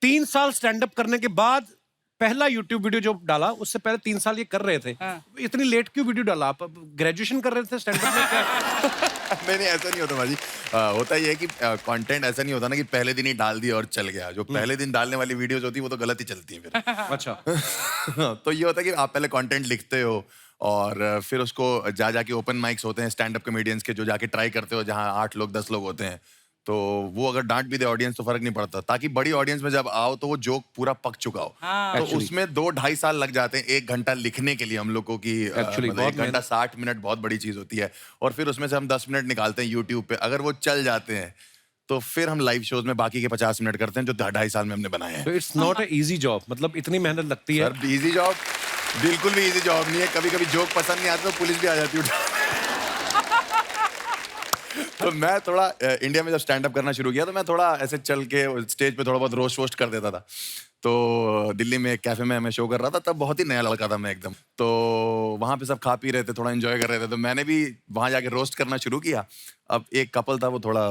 3 साल stand up करने के बाद पहला यूट्यूब वीडियो जो डाला, उससे पहले 3 साल ये कर रहे थे। इतनी लेट क्यों वीडियो डाला? आप ग्रेजुएशन कर रहे थे स्टैंड अप में क्या? नहीं ऐसा नहीं होता भाजी। होता ये है कि कंटेंट ऐसा नहीं होता ना कि पहले दिन ही डाल दिया और चल गया। जो पहले दिन डालने वाली वीडियोस होती है वो तो गलत ही चलती है फिर। अच्छा। तो ये होता है कि आप पहले कंटेंट लिखते हो और फिर उसको जाके ओपन माइक्स होते हैं स्टैंड अप कॉमेडियंस के, जो जाके ट्राई करते हो, जहाँ 8 लोग 10 लोग होते हैं। तो वो अगर डांट भी दे ऑडियंस तो फर्क नहीं पड़ता, ताकि बड़ी ऑडियंस में जब आओ तो वो जोक पूरा पक चुका हो। तो Actually. उसमें 2-2.5 साल लग जाते हैं 1 घंटा लिखने के लिए हम लोग को कि Actually, मतलब बहुत 1 घंटा 60 मिनट बहुत बड़ी चीज होती है। और फिर उसमें से हम 10 मिनट निकालते हैं यूट्यूब पे। अगर वो चल जाते हैं तो फिर हम लाइव शोज में बाकी के 50 मिनट करते हैं जो 2.5 साल में हमने बनाए हैं। तो it's not a easy job, मतलब इतनी मेहनत लगती है। सर इजी जॉब बिल्कुल भी इजी जॉब नहीं है। कभी कभी जोक पसंद नहीं आता तो पुलिस भी आ जाती है। तो मैं थोड़ा इंडिया में जब स्टैंड अप करना शुरू किया तो मैं थोड़ा ऐसे चल के स्टेज पे थोड़ा बहुत रोस्ट वोस्ट कर देता था। तो दिल्ली में एक कैफे में मैं शो कर रहा था, तब बहुत ही नया लड़का था मैं एकदम। तो वहाँ पे सब खा पी रहे थे, थोड़ा एंजॉय कर रहे थे, तो मैंने भी वहाँ जाके रोस्ट करना शुरू किया। अब एक कपल था, वो थोड़ा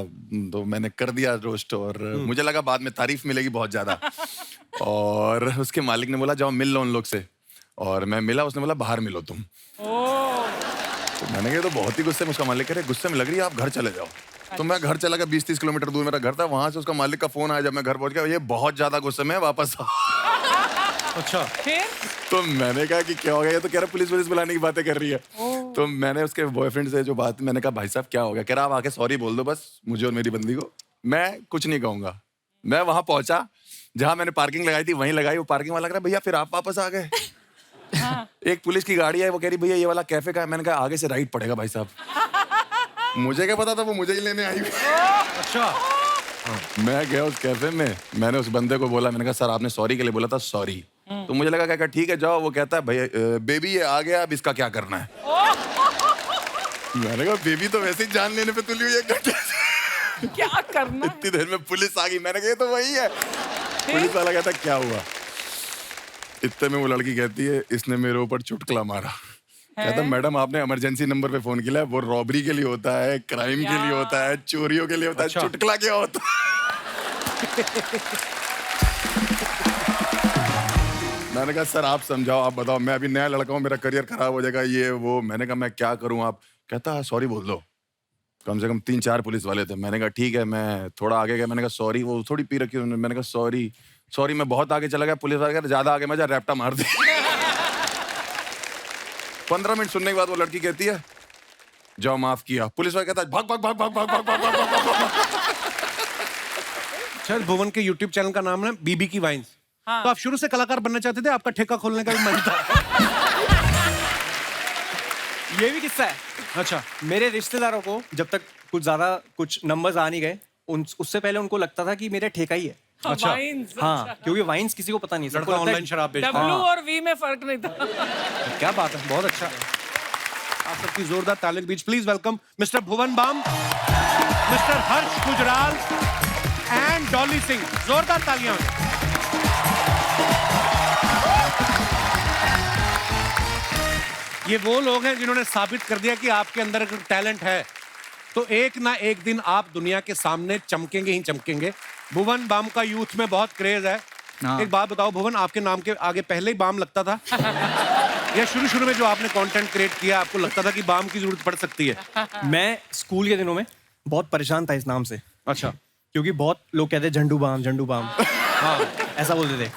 तो मैंने कर दिया रोस्ट और मुझे लगा बाद में तारीफ मिलेगी बहुत ज्यादा। और उसके मालिक ने बोला जाओ मिल लो उन लोग से। और मैं मिला, उसने बोला बाहर मिलो तुम। तो मैंने कहा तो बहुत ही गुस्से में, उसका मालिक कह रहे गुस्से में लग रही है, आप घर चले जाओ। तो मैं घर चला गया, 20-30 किलोमीटर दूर मेरा घर था। वहां से उसका मालिक का फोन आया जब मैं घर पहुंच गया, ये बहुत ज्यादा गुस्से में वापस आओ। अच्छा। फिर तो मैंने कहा कि क्या हो गया, ये तो कह रहा पुलिस बुलाने की बातें कर रही है। तो मैंने उसके बॉयफ्रेंड से जो बात, मैंने कहा भाई साहब क्या हो गया? कह रहा आप आके सॉरी बोल दो बस मुझे और मेरी बंदी को, मैं कुछ नहीं कहूंगा। मैं वहां पहुंचा, जहां मैंने पार्किंग लगाई थी वहीं लगाई। वो पार्किंग वाला कह रहा भैया फिर आप वापस आ गए। एक पुलिस की गाड़ी है, वो कह रही भैया ये वाला कैफे का है। मैंने कहा आगे से राइट पड़ेगा भाई साहब। मुझे क्या पता था वो मुझे ही लेने आई। अच्छा। मैं गया उस कैफे में, मैंने उस बंदे को बोला, मैंने कहा सर आपने सॉरी के लिए बोला था, सॉरी। तो मुझे लगा क्या ठीक है जाओ। वो कहता है भैया बेबी ये आ गया, अब इसका क्या करना है? मैंने कहा बेबी तो वैसे ही जान लेने पे तुली हुई है, क्या करना है? इतनी देर में पुलिस आ गई। मैंने कहा ये तो वही है। पुलिस वाला कहता क्या हुआ? इतने में वो लड़की कहती है इसने मेरे ऊपर चुटकुला मारा। कहता मैडम आपने इमरजेंसी नंबर पे फोन किया है, वो रॉबरी के लिए होता है, क्राइम के लिए होता है, चोरियों के लिए होता है। अच्छा। चुटकुला क्या होता है? मैंने कहा सर आप समझाओ, आप बताओ, मैं अभी नया लड़का हूँ, मेरा करियर खराब हो जाएगा ये वो। मैंने कहा मैं क्या करूँ? आप कहता सॉरी बोल दो। कम से कम 3-4 पुलिस वाले थे। मैंने कहा ठीक है। मैं थोड़ा आगे गया, मैंने कहा सॉरी। वो थोड़ी पी रखी उन्होंने। मैंने कहा सॉरी। मैं बहुत आगे चला गया। पुलिस वाले कहते ज्यादा आगे मजा रैप्टा मार दे। 15 मिनट सुनने के बाद वो लड़की कहती है जाओ माफ किया। पुलिस वाला कहता है भाग भाग भाग भाग भाग भाग भाग भाग भाग। चल भुवन के YouTube चैनल का नाम है बीबी की वाइन्स। तो आप शुरू से कलाकार बनना चाहते थे? आपका ठेका खोलने का भी मन था? ये भी किस्सा है। अच्छा। मेरे रिश्तेदारों को जब तक कुछ नंबर्स आ नहीं गए, उससे पहले उनको लगता था कि मेरे ठेका ही है। अच्छा। वाइन्स, हाँ, क्योंकि वाइन्स किसी को पता नहीं। सबको लड़का लगता है ऑनलाइन शराब बेचता डब्ल्यू है। और वी में फर्क नहीं था। क्या बात है, बहुत अच्छा। आप सबकी जोरदार तालियों के बीच please welcome mister Bhuvan Bam, mister Harsh Gujral and Dolly Singh. जोरदार तालियां। ये वो लोग हैं जिन्होंने साबित कर दिया कि आपके अंदर अगर टैलेंट है तो एक ना एक दिन आप दुनिया के सामने चमकेंगे ही चमकेंगे। भुवन बाम का यूथ में बहुत क्रेज है। एक बात बताओ भुवन, आपके नाम के आगे पहले ही बाम लगता था या शुरू में जो आपने कंटेंट क्रिएट किया आपको लगता था कि बाम की जरूरत पड़ सकती है? मैं स्कूल के दिनों में बहुत परेशान था इस नाम से। अच्छा। क्योंकि बहुत लोग कहते हैं झंडू बाम। हाँ, ऐसा बोलते थे।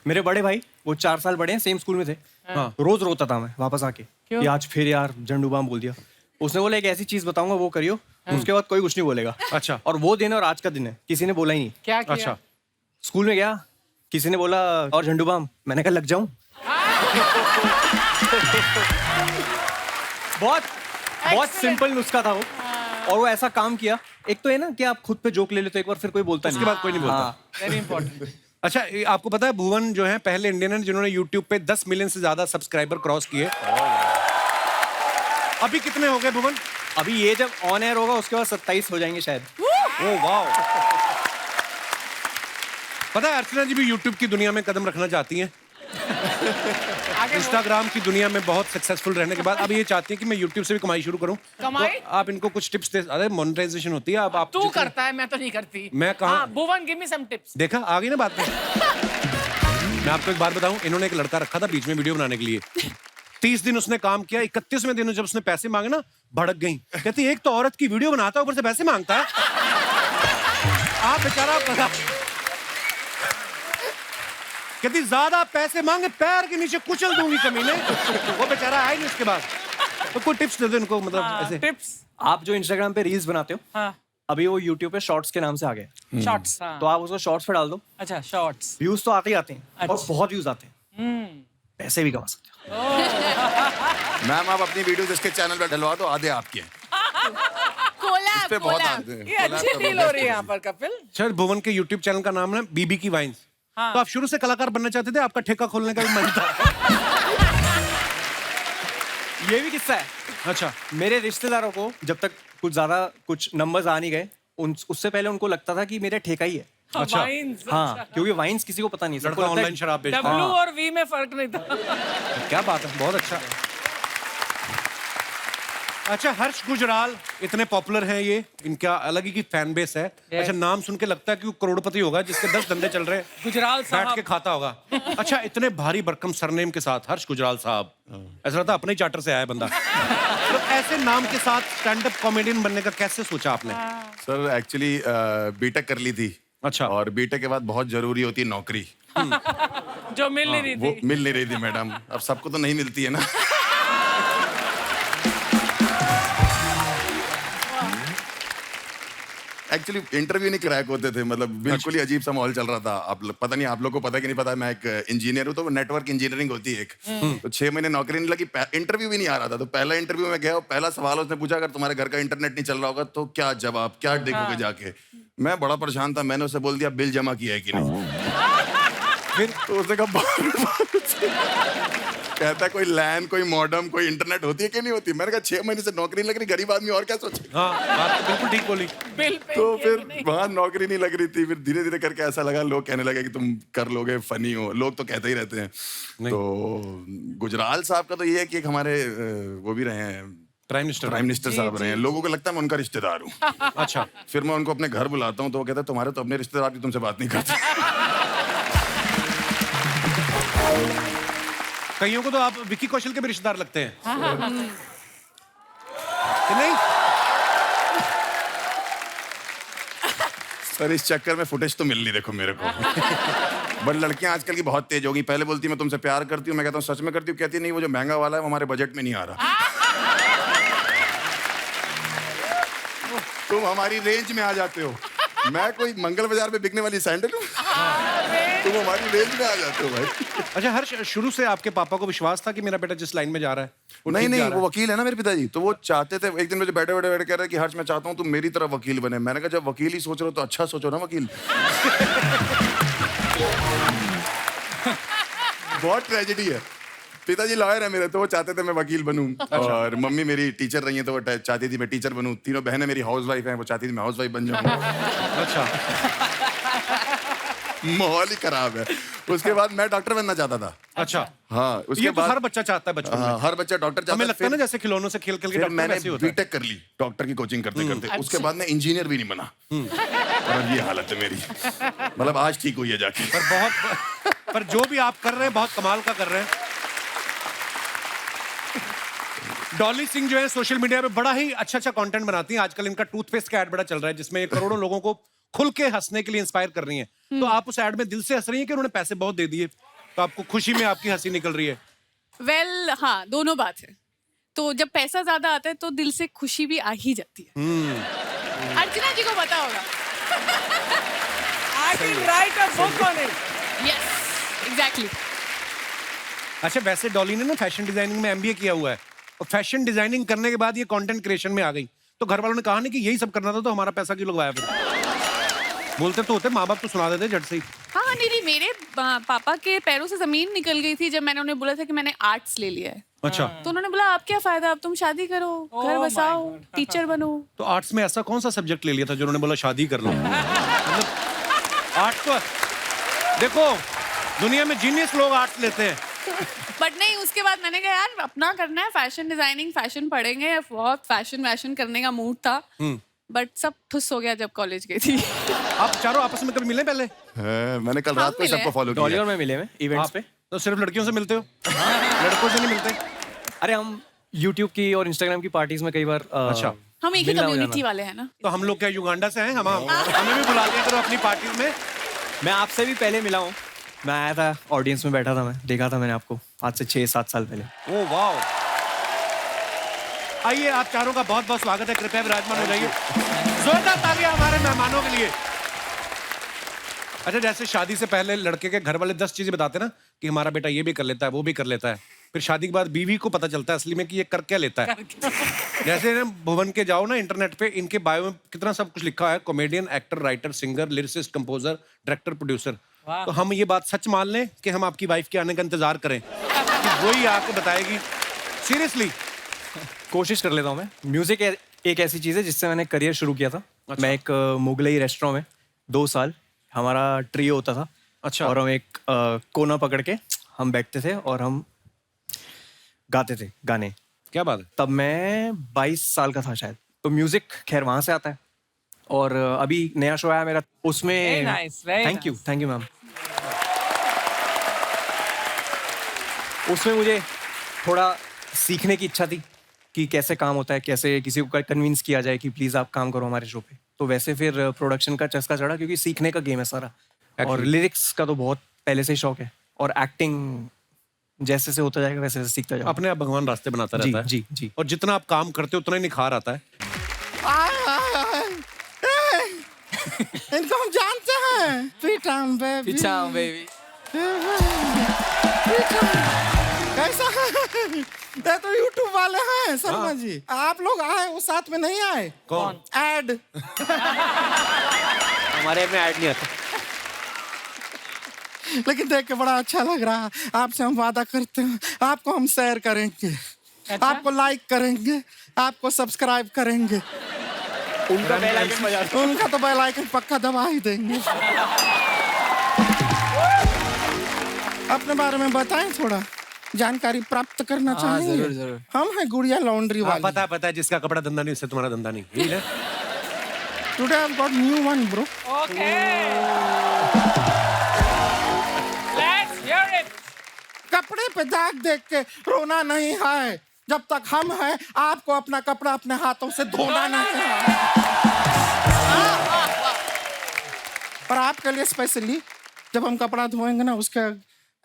मेरे बड़े भाई, वो 4 साल बड़े हैं, सेम स्कूल में थे। हाँ। रोज रोता था मैं वापस आके कि आज फिर यार झंडू बाम बोल दिया। उसने बोला एक ऐसी चीज बताऊंगा वो करियो, उसके बाद कोई कुछ नहीं बोलेगा। अच्छा। और वो दिन और आज का दिन है, किसी ने बोला ही नहीं। क्या किया? अच्छा। स्कूल में गया, किसी ने बोला और झंडू बाम, मैंने कहा लग जाऊं। बहुत सिंपल नुस्खा था वो, और वो ऐसा काम किया। एक तो है ना कि आप खुद पे जोक ले लेते हो एक बार, फिर कोई बोलता नहीं, उसके बाद कोई नहीं बोलता। हाँ। Very important. अच्छा, ये आपको पता है भुवन जो है पहले इंडियन है जिन्होंने YouTube पे 10 मिलियन से ज्यादा सब्सक्राइबर क्रॉस किए। अभी कितने हो गए भुवन? अभी ये जब ऑन एयर होगा उसके बाद 27 हो जाएंगे शायद। Oh wow. पता है अर्चना जी भी YouTube की दुनिया में कदम रखना चाहती हैं। आगे इंस्टाग्राम की दुनिया में बहुत सक्सेसफुल रहने के बाद अब ये चाहती है कि मैं यूट्यूब से भी कमाई शुरू करूं। कमाई? तो आप इनको कुछ टिप्स दे। अरे मोनेटाइजेशन होती है। अब आप तू जितना- करता है, मैं तो नहीं करती। मैं कहाँ- हाँ, भुवन गिव मी सम टिप्स। देखा आ गई ना बात में। मैं आपको एक बात बताऊं, इन्होंने एक लड़का रखा था बीच में वीडियो बनाने के लिए। 30 दिन उसने काम किया, 31वें दिन जब उसने पैसे मांगे ना, भड़क गई। कहती एक तो औरत की वीडियो बनाता है, ऊपर से पैसे मांगता है। आप बेचारा कहती ज्यादा पैसे मांगे पैर के नीचे कुचल दूंगी कमीने। वो बेचारा आया नहीं उसके बाद। तो कोई टिप्स दे दो इनको, मतलब ऐसे। टिप्स। आप जो इंस्टाग्राम पे रील्स बनाते हो, हाँ, अभी वो यूट्यूब पे शॉर्ट्स के नाम से आ गए। शॉर्ट्स। हाँ। तो आप उसको शॉर्ट्स पे डाल दो, अच्छा, शॉर्ट्स। व्यूज तो आते ही आते हैं और अच्छा। बहुत व्यूज आते हैं, पैसे भी कमा सकते हो। मैम आप अपनी वीडियो जिसके चैनल पे डलवा दो, आधे आपके हैं। कोलैब, इस पे बहुत कोलैब। आते हैं। ये अच्छी डील हो रही है यहाँ पर कपिल। सर भुवन के यूट्यूब चैनल का नाम है बीबी की वाइन्स। हाँ। तो आप शुरू से कलाकार बनना चाहते थे, आपका ठेका खोलने का भी मन था। ये भी किस्सा है। अच्छा। मेरे रिश्तेदारों को जब तक कुछ नंबर्स आ नहीं गए, उससे पहले उनको लगता था कि मेरा ठेका ही है। अच्छा। वाइन्स। हाँ, क्योंकि वाइन्स किसी को पता नहीं। सबको लड़का लगता है ऑनलाइन शराब बेचता डब्ल्यू है। और वी में फर्क नहीं था। क्या बात है, बहुत अच्छा। अच्छा, हर्ष गुजराल इतने पॉपुलर हैं, ये इनका अलग ही की फैन बेस है। अच्छा, नाम सुन के लगता है कि वो करोड़पति होगा जिसके 10 धंधे चल रहे हैं, गुजराल बैठ साहब। के खाता होगा। अच्छा, इतने भारी भरकम सरनेम के साथ हर्ष गुजराल साहब, ऐसा लगता है अपने ही चार्टर से आया बंदा। तो ऐसे नाम के साथ स्टैंड अप कॉमेडियन बनने का कैसे सोचा आपने? सर एक्चुअली बीटेक कर ली थी। अच्छा। और बीटेक के बाद बहुत जरूरी होती है नौकरी। जो मिल नहीं रही वो थी। मिल नहीं रही थी मैडम। अब सबको तो नहीं मिलती है ना। एक्चुअली इंटरव्यू नहीं क्रैक होते थे, मतलब बिल्कुल ही अजीब सा माहौल चल रहा था। पता नहीं आप लोग को पता है कि नहीं पता है, मैं एक इंजीनियर हूँ, तो नेटवर्क इंजीनियरिंग होती है एक। तो 6 महीने नौकरी नहीं लगी, इंटरव्यू भी नहीं आ रहा था। तो पहला इंटरव्यू में गया और पहला सवाल उसने पूछा, अगर तुम्हारे घर का इंटरनेट नहीं चल रहा होगा तो क्या जवाब, क्या देखोगे जाके? मैं बड़ा परेशान था, मैंने उसे बोल दिया बिल जमा किया है कि नहीं। फिर तो उसने कहा कहता है कोई लैन, कोई मॉडम, कोई इंटरनेट होती है कि नहीं होती? मैंने कहा 6 महीने से नौकरी नहीं लग रही, गरीब आदमी और क्या सोचे। हाँ, बात तो बिल्कुल ठीक बोली। बिल पे तो फिर वहां नौकरी नहीं लग रही थी। फिर धीरे धीरे करके ऐसा लगा, लोग कहने लगे कि तुम कर लोगे, फनी हो, लोग तो कहते ही रहते हैं। तो गुजराल साहब का तो ये है कि एक हमारे वो भी रहे हैं, प्राइम मिनिस्टर साहब रहे हैं। लोगों को लगता है मैं उनका रिश्तेदार हूँ। अच्छा। फिर मैं उनको अपने घर बुलाता हूँ तो वो कहते हैं तुम्हारे तो अपने रिश्तेदार भी तुमसे बात नहीं करते। कईयों को तो आप विकी कौशल के भी रिश्तेदार लगते हैं। कि नहीं? सर इस चक्कर में फुटेज तो मिल नहीं, देखो मेरे को। बट लड़कियां आजकल की बहुत तेज हो गई। पहले बोलती मैं तुमसे प्यार करती हूँ, मैं कहता हूँ सच में करती हूँ, कहती नहीं वो जो महंगा वाला है वो हमारे बजट में नहीं आ रहा। तुम हमारी रेंज में आ जाते हो। मैं कोई मंगल बाजार में बिकने वाली सैंडल हूँ? तुम हमारी रेंज में आ जाते हो भाई। अच्छा हर्ष, शुरू से आपके पापा को विश्वास था कि मेरा बेटा जिस लाइन में जा रहा है वो नहीं ठीक नहीं, जा रहा वो है? वकील है ना मेरे पिताजी, तो वो चाहते थे। एक दिन मुझे बैठे बैठे कह रहे कि हर्ष मैं चाहता हूँ तुम मेरी तरह वकील बने। मैंने कहा जब वकील ही सोच रहे हो तो अच्छा सोचो ना वकील। बहुत ट्रेजेडी है। पिताजी लॉयर है मेरे, तो वो चाहते थे मैं वकील बनूं। और मम्मी मेरी टीचर रही है, तो वो चाहती थी मैं टीचर बनूं। तीनों बहनें मेरी हाउसवाइफ हैं, वो चाहती थी मैं हाउसवाइफ बन जाऊं। अच्छा। माहौल ही खराब है। उसके बाद मैं डॉक्टर बनना चाहता था। अच्छा। हाँ, उसके ये तो बाद हर बच्चा चाहता है बचपन में। हाँ, हर बच्चा डॉक्टर चाहता हमें है। लगता है ना जैसे खिलौनों से खेल खेल के फिर डॉक्टर मैंने वैसे ही होता है। बीटेक कर ली डॉक्टर की कोचिंग करते करते। उसके बाद मैं इंजीनियर भी नहीं बना। और अब ये हालत है मेरी। मतलब आज ठीक हुई है जाके। पर जो भी आप कर रहे हैं बहुत कमाल का कर रहे हैं। डॉली सिंह जो है सोशल मीडिया पे बड़ा ही अच्छा कंटेंट बनाती हैं। आजकल इनका टूथपेस्ट का ऐड बड़ा चल रहा है जिसमें ये करोड़ों लोगों को खुल के हंसने के लिए इंस्पायर कर रही हैं। तो आप उस ऐड में दिल से हंस रही हैं कि उन्होंने पैसे बहुत दे दिए तो आपको खुशी में आपकी हंसी निकल रही है? वेल हाँ, दोनों बात है। तो जब पैसा ज्यादा आता है तो दिल से खुशी भी आ ही जाती है। अर्चना जी को पता होगा। I will write a book on it. Yes, exactly. अच्छा, वैसे डॉली ने ना फैशन डिजाइनिंग में एमबीए किया हुआ है और फैशन डिजाइनिंग करने के बाद ये कंटेंट क्रिएशन में आ गई। तो घर वालों ने कहा नहीं कि यही सब करना था तो हमारा पैसा क्यों लगवाया? फिर बोलते तो होते, माँ बाप तो सुना देते झट से ही। हाँ नहीं, मेरे पापा के पैरों से जमीन निकल गई थी जब मैंने उन्हें बोला था कि मैंने आर्ट्स ले लिया है। अच्छा। तो उन्होंने बोला आप क्या फायदा, अब तुम शादी करो, घर बसाओ, टीचर बनो। तो आर्ट्स में ऐसा कौन सा सब्जेक्ट ले लिया था जो उन्होंने बोला शादी कर लो? मतलब आर्ट्स तो देखो दुनिया में जीनियस लोग आर्ट्स लेते हैं, बट नहीं, उसके बाद मैंने कहा यार अपना करना है, फैशन डिजाइनिंग, फैशन पढ़ेंगे, बहुत फैशन करने का मूड था। बट सब ठुस हो गया जब कॉलेज गई थी। आप चारों आपस में कभी मिले पहले? मैंने कल रात को मिले सबको फॉलो डॉली किया। और मैं मिले में इवेंट्स पे। तो सिर्फ लड़कियों से मिलते हो? लड़कों से नहीं मिलते? अरे हम YouTube की और Instagram की पार्टीज में कई बार अच्छा। हम एक ही मिलना हो कम्युनिटी जाना। वाले हैं ना। तो हम लोग क्या युगांडा से हैं? हमें भी बुला लिया करो अपनी पार्टीज में। मैं आपसे भी पहले मिला हूँ। मैं आया था, ऑडियंस में बैठा था, मैं देखा था मैंने आपको आज से 6-7 साल पहले। Oh wow. आइए, आप चारों का बहुत बहुत स्वागत है, कृपया विराजमान हो जाइए। जोरदार तालियां हमारे मेहमानों के लिए। अच्छा, जैसे शादी से पहले लड़के के घर वाले 10 चीजें बताते ना कि हमारा बेटा ये भी कर लेता है, वो भी कर लेता है, फिर शादी के बाद बीवी को पता चलता है असली में कि ये कर क्या लेता है। जैसे ना भुवन के जाओ ना इंटरनेट पे, इनके बायो में कितना सब कुछ लिखा है, comedian, actor, writer, singer, lyricist, composer, director, producer. तो हम ये बात सच मान लें कि हम आपकी वाइफ के आने का इंतजार करें कि वही आके बताएगी? सीरियसली? कोशिश कर लेता हूँ मैं। म्यूजिक एक ऐसी चीज़ है जिससे मैंने करियर शुरू किया था। अच्छा। मैं एक मुगलई रेस्टोरेंट में 2 साल हमारा ट्रियो होता था। अच्छा। और हम एक कोना पकड़ के हम बैठते थे और हम गाते थे गाने। क्या बात है। तब मैं 22 साल का था शायद। तो म्यूजिक खैर वहां से आता है। और अभी नया शो आया मेरा, उसमें Very nice, very thank you ma'am. उसमें मुझे थोड़ा सीखने की इच्छा थी कि कैसे काम होता है, कैसे किसी को कन्विंस किया जाए कि प्लीज आप काम करो हमारे शो पे। तो वैसे फिर प्रोडक्शन का चस्का चढ़ा, क्योंकि सीखने का गेम है सारा। और लिरिक्स का तो बहुत पहले से ही शौक है, और एक्टिंग जैसे से होता जाएगा वैसे वैसे सीखता जाऊंगा। अपने आप भगवान रास्ते बनाता जी, रहता है। जी, जी। और जितना आप काम करते हो उतना ही निखार आता है। इनको हम जानते हैं। पीटम बेबी। Picham, baby. कैसा है? ये तो यूट्यूब वाले हैं शर्मा जी। आप लोग आए, वो साथ में नहीं आए। कौन? ऐड। हमारे में ऐड नहीं आता। लेकिन देख के बड़ा अच्छा लग रहा है। आपसे हम वादा करते हैं, आपको हम शेयर करेंगे, आपको लाइक करेंगे, आपको सब्सक्राइब करेंगे। उनका बेल आइकन बजा दो। उनका तो बेल आइकन पक्का दबा ही देंगे। अपने बारे में बताएं, थोड़ा जानकारी प्राप्त करना चाहेंगे। जरूर, जरूर। हम हैं गुड़िया लॉन्ड्री वाले। पता है जिसका कपड़ा धंधा नहीं उससे तुम्हारा धंधा नहीं, यही है। Today I got new one bro. Okay. Let's hear it. कपड़े पे दाग देख के रोना नहीं है। जब तक हम हैं, आपको अपना कपड़ा अपने हाथों से धोना नहीं है। पर आपके लिए स्पेशली जब हम कपड़ा धोएंगे ना, उसके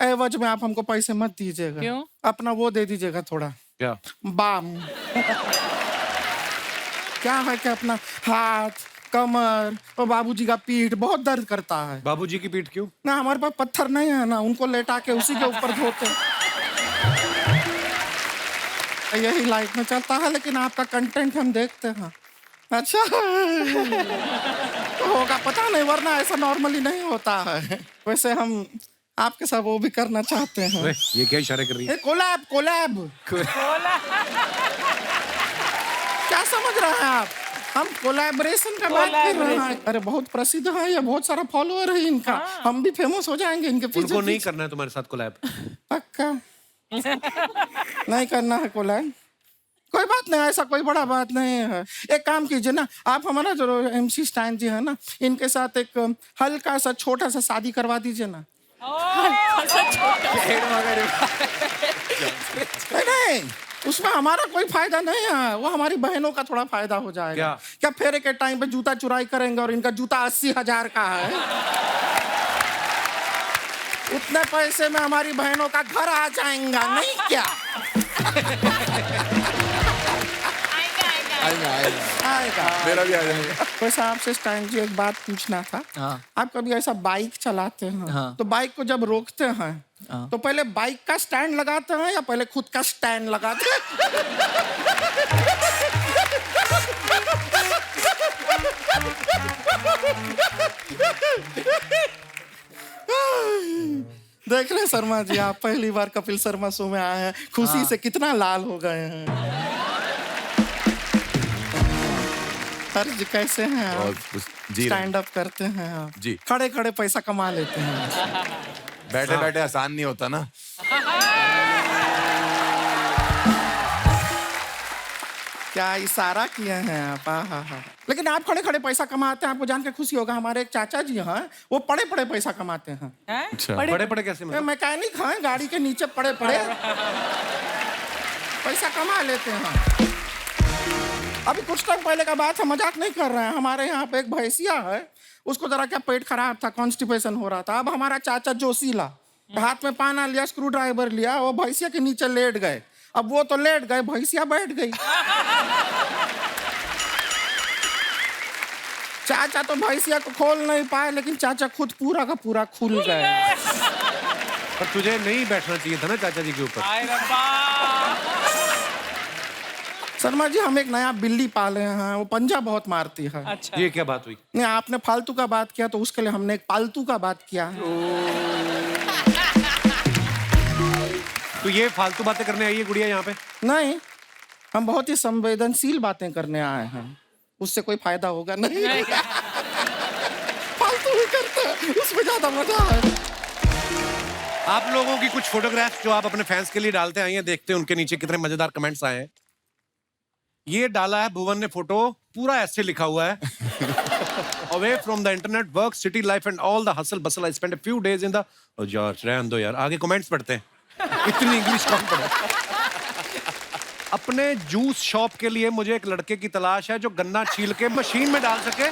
एवज में आप हमको पैसे मत दीजिएगा। क्यों? अपना वो दे दीजिएगा थोड़ा, क्या? बाम। क्या है कि अपना हाथ, कमर और बाबूजी का पीठ बहुत दर्द करता है बाबूजी की पीठ क्यों? ना। हमारे पास पत्थर नहीं है ना, उनको लेटा के उसी के ऊपर धोते। यही लाइफ में चलता है, लेकिन आपका कंटेंट हम देखते हैं। अच्छा तो होगा पता नहीं, वरना ऐसा नॉर्मली नहीं होता है। वैसे हम आपके साथ वो भी करना चाहते हैं। अरे, ये क्या इशारे कर रही है? Collab collab. क्या समझ रहे हैं आप? हम कोलैबोरेशन का बात कर रहे हैं। अरे बहुत प्रसिद्ध है ये, बहुत सारा फॉलोअर है इनका। हम भी फेमस हो जाएंगे इनके पीछे। उनको नहीं करना है तुम्हारे साथ कोलैब? पक्का नहीं करना है कोलैब। कोई बात नहीं, ऐसा कोई बड़ा बात नहीं है। एक काम कीजिए ना, आप हमारा जो MC स्टैन जी है ना, इनके साथ एक हल्का सा छोटा सा शादी करवा दीजिए ना। नहीं, उसमें हमारा कोई फायदा नहीं है, वो हमारी बहनों का थोड़ा फायदा हो जाएगा। क्या फेरे के टाइम पे जूता चुराई करेंगे और इनका जूता 80,000 का है। उतने पैसे में हमारी बहनों का घर आ जाएगा, नहीं क्या? आएगा। मेरा भी आ जाएगा। वैसे आपसे स्टैन जी एक बात पूछना था। आप कभी ऐसा बाइक चलाते हैं तो बाइक को जब रोकते हैं तो पहले बाइक का स्टैंड लगाते हैं या पहले खुद का स्टैंड लगाते हैं? देख रहे शर्मा जी, आप पहली बार कपिल शर्मा शो में आए हैं, खुशी से कितना लाल हो गए हैं। सर जी कैसे हैं और आप? कुछ जी स्टैंड अप करते हैं आप? जी। खड़े खड़े पैसा कमा लेते हैं। बैठे बैठे आसान नहीं होता ना। क्या इशारा किए हैं आप? हाँ। लेकिन आप खड़े खड़े पैसा कमाते हैं, आपको जान के खुशी होगा। हमारे एक चाचा जी हैं, वो पड़े पड़े पैसा कमाते हैं। हैं? अच्छा बड़े बड़े कैसे ये मतलब? मैकेनिक हैं, गाड़ी के नीचे पड़े पड़े पैसा कमा लेते हैं। अभी कुछ टाइम पहले का बात है, मजाक नहीं कर रहे हैं। हमारे यहाँ पे एक भैंसिया है, उसको जरा क्या पेट खराब था, कॉन्स्टिपेशन हो रहा था। अब हमारा चाचा जोशीला हाथ में पाना लिया, स्क्रू ड्राइवर लिया, वो भैंसिया के नीचे लेट गए। अब वो तो लेट गए, भैंसिया बैठ गई। चाचा तो भैंसिया को खोल नहीं पाए, लेकिन चाचा खुद पूरा का पूरा खुल गए। पर तुझे नहीं बैठना चाहिए था ना चाचा जी के ऊपर। हाय रब्बा। शर्मा जी, हम एक नया बिल्ली पाले हैं, वो पंजा बहुत मारती है। अच्छा। ये क्या बात हुई? नहीं, आपने फालतू का बात किया तो उसके लिए हमने एक पालतू का बात किया है। तो ये फालतू बातें करने आई है गुड़िया यहाँ पे? नहीं, हम बहुत ही संवेदनशील बातें करने आए हैं, उससे कोई फायदा होगा नहीं। फालतू ही करते हैं, उसमें ज्यादा मजा है। आप लोगों की कुछ फोटोग्राफ्स जो आप अपने फैंस के लिए डालते आए हैं, देखते हैं उनके नीचे कितने मजेदार कमेंट्स आए हैं। ये डाला है भुवन ने फोटो, पूरा ऐसे लिखा हुआ है away from the internet, work, city life and all the hustle bustle, I spend a few days in the. ओ यार रहने दो यार, आगे कमेंट्स पढ़ते हैं। इतनी इंग्लिश कौन पढ़े? अपने जूस शॉप के लिए मुझे एक लड़के की तलाश है जो गन्ना छील के मशीन में डाल सके।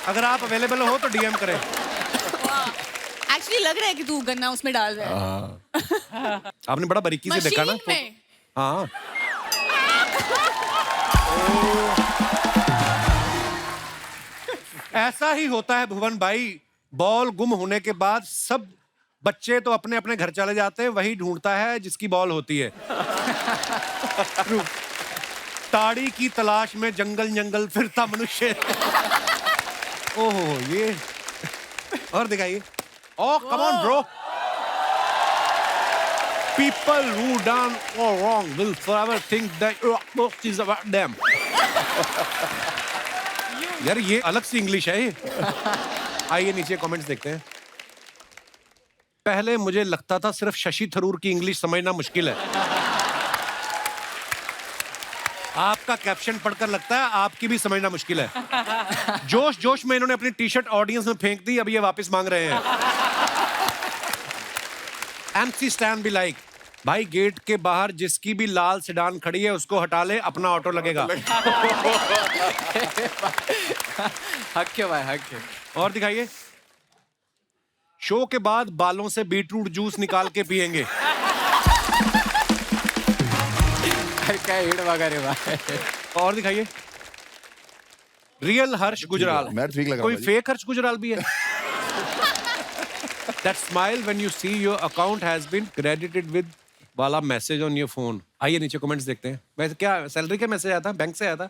अगर आप अवेलेबल हो तो डीएम करें। एक्चुअली लग रहा है कि तू गन्ना उसमें डाल रहा है। आपने बड़ा बारीकी से देखा ना? मशीन में। हाँ। ऐसा ही होता है भुवन भाई, बॉल गुम होने के बाद सब बच्चे तो अपने अपने घर चले जाते हैं, वही ढूंढता है जिसकी बॉल होती है। ताड़ी की तलाश में जंगल जंगल फिरता मनुष्य। ओहो ये और दिखाइए। Oh come on bro. People who done all wrong will forever think that most is about them. यार ये अलग सी इंग्लिश है ये। आइए नीचे कमेंट्स देखते हैं। पहले मुझे लगता था सिर्फ शशि थरूर की इंग्लिश समझना मुश्किल है। आपका कैप्शन पढ़कर लगता है आपकी भी समझना मुश्किल है। जोश जोश में इन्होंने अपनी टी शर्ट ऑडियंस में फेंक दी, अब ये वापस मांग रहे हैं। एमसी स्टैंड भी लाइक, भाई गेट के बाहर जिसकी भी लाल सेडान खड़ी है उसको हटा ले, अपना ऑटो लगेगा। हक है भाई, हक है। और दिखाइए। शो के बाद बालों से बीटरूट जूस निकाल के पिएंगे। क्या हिट वगैरह भाई। और दिखाइए। रियल हर्ष गुजराल। मैं ठीक लगा कोई मुझे। फेक हर्ष गुजराल भी है? That smile when you see your account has been credited with वाला मैसेज ऑन योर फोन। आइए नीचे कमेंट्स देखते हैं। वैसे क्या सैलरी का मैसेज आया था, बैंक से आया था?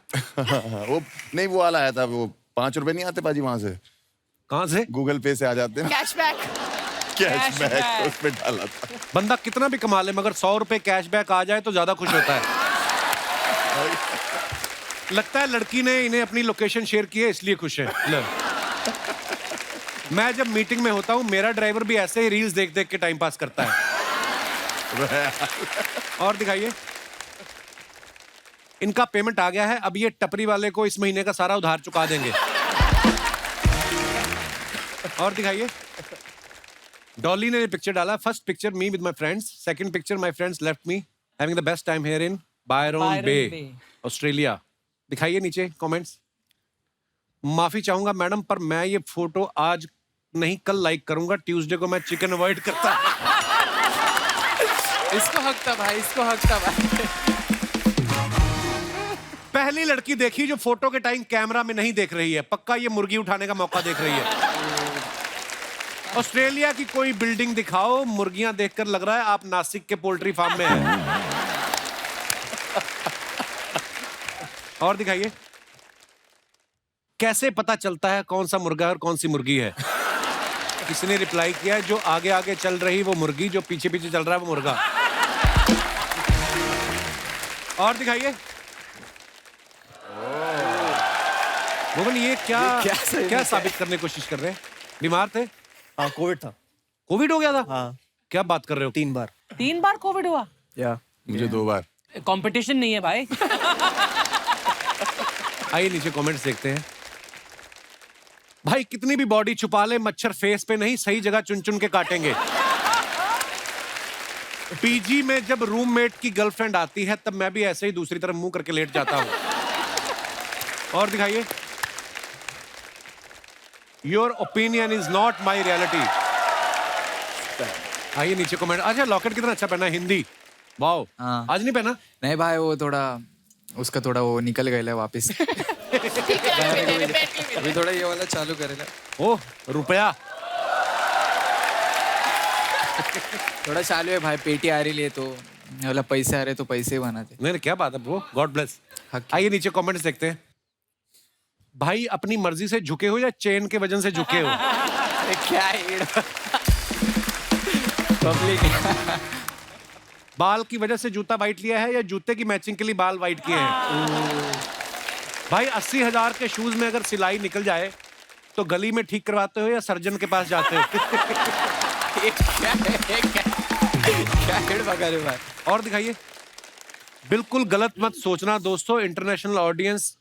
वो नहीं, वो वाला आया था, वो 5 रुपए नहीं आते पाजी वहां से, कहाँ से? गूगल पे से आ जाते हैं, कैशबैक। कैशबैक उस पे डाला था। बंदा कितना भी कमा ले मगर 100 रुपए कैशबैक आ जाए तो ज्यादा खुश होता है। लगता है लड़की ने इन्हें अपनी लोकेशन शेयर की है इसलिए खुश है। लो। मैं जब मीटिंग में होता हूँ मेरा ड्राइवर भी ऐसे ही रील्स देख देख के टाइम पास करता है। और दिखाइए। इनका पेमेंट आ गया है, अब ये टपरी वाले को इस महीने का सारा उधार चुका देंगे। और दिखाइए। डॉली ने पिक्चर डाला, first picture me with my friends, second picture my friends left me having the best time here in Byron Bay, Australia. दिखाइए नीचे कमेंट्स। माफी चाहूंगा मैडम, पर मैं ये फोटो आज नहीं कल लाइक करूंगा, ट्यूसडे को मैं चिकन अवॉइड करता। इसको हक था भाई, इसको हक था भाई। पहली लड़की देखी जो फोटो के टाइम कैमरा में नहीं देख रही है, पक्का ये मुर्गी उठाने का मौका देख रही है। ऑस्ट्रेलिया की कोई बिल्डिंग दिखाओ, मुर्गियां देखकर लग रहा है आप नासिक के पोल्ट्री फार्म में हैं। और दिखाइए। कैसे पता चलता है कौन सा मुर्गा है और कौन सी मुर्गी है? किसी ने रिप्लाई किया है, जो आगे आगे चल रही वो मुर्गी, जो पीछे पीछे चल रहा है वो मुर्गा। और दिखाइए। भुवन ये क्या साबित करने की कोशिश कर रहे हैं? बीमार थे? हाँ, कोविड था। कोविड हो गया था? हाँ, क्या बात कर रहे हो? 3 बार। 3 बार कोविड हुआ? या मुझे 2 बार। कंपटीशन नहीं है भाई। आइए नीचे कमेंट्स देखते हैं। भाई कितनी भी बॉडी छुपा ले, मच्छर फेस पे नहीं, सही जगह चुन चुन के काटेंगे। पीजी में जब रूममेट की गर्लफ्रेंड आती है तब मैं भी ऐसे ही दूसरी तरफ मुंह करके लेट जाता हूं। और दिखाइए। Your opinion is not my reality. आइए नीचे कमेंट। अच्छा लॉकेट कितना अच्छा पहना है, हिंदी। वाओ। हाँ। आज नहीं पहना? नहीं भाई, वो थोड़ा उसका थोड़ा वो निकल गया वापस। अभी थोड़ा ये वाला चालू करेगा। ओह रुपया। थोड़ा चालू है भाई, पेटी आ रही है तो वाला पैसे आ रहे तो पैसे बनाते। नहीं क्या बात है ब्रो, गॉड ब्लेस। आइए नीचे कमेंट्स देखते हैं। भाई अपनी मर्जी से झुके हो या चेन के वजन से झुके हो? क्या पब्लिक। बाल की वजह से जूता वाइट लिया है या जूते की मैचिंग के लिए बाल वाइट किए हैं? भाई 80,000 के शूज में अगर सिलाई निकल जाए तो गली में ठीक करवाते हो या सर्जन के पास जाते हो? भाई। और दिखाइए। बिल्कुल गलत मत सोचना दोस्तों, इंटरनेशनल ऑडियंस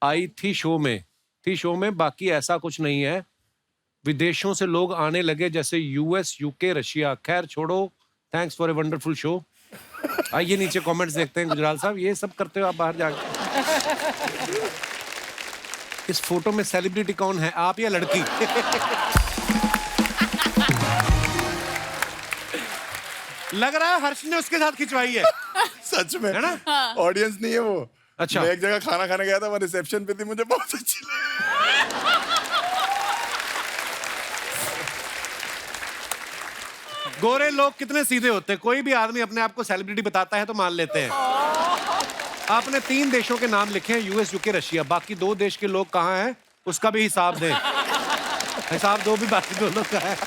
आई थी शो में, बाकी ऐसा कुछ नहीं है। विदेशों से लोग आने लगे जैसे यूएस, यूके, रशिया। खैर छोड़ो, thanks for a wonderful show. आइए नीचे कमेंट्स देखते हैं। गुजराल साहब ये सब करते हो आप बाहर जाके? इस फोटो में सेलिब्रिटी कौन है, आप या लड़की? लग रहा है हर्ष ने उसके साथ खिंचवाई है। सच में है ना? ऑडियंस नहीं है वो। अच्छा। मैं एक जगह खाना खाने गया था, मैं रिसेप्शन पे थी, मुझे बहुत अच्छी लगी। गोरे लोग कितने सीधे होते हैं, कोई भी आदमी अपने आप को सेलिब्रिटी बताता है तो मान लेते हैं। आपने 3 देशों के नाम लिखे हैं, यूएस, यूके, रशिया। बाकी 2 देश के लोग कहाँ हैं उसका भी हिसाब दें। हिसाब दो भी बाकी 2 लोग कहाँ हैं।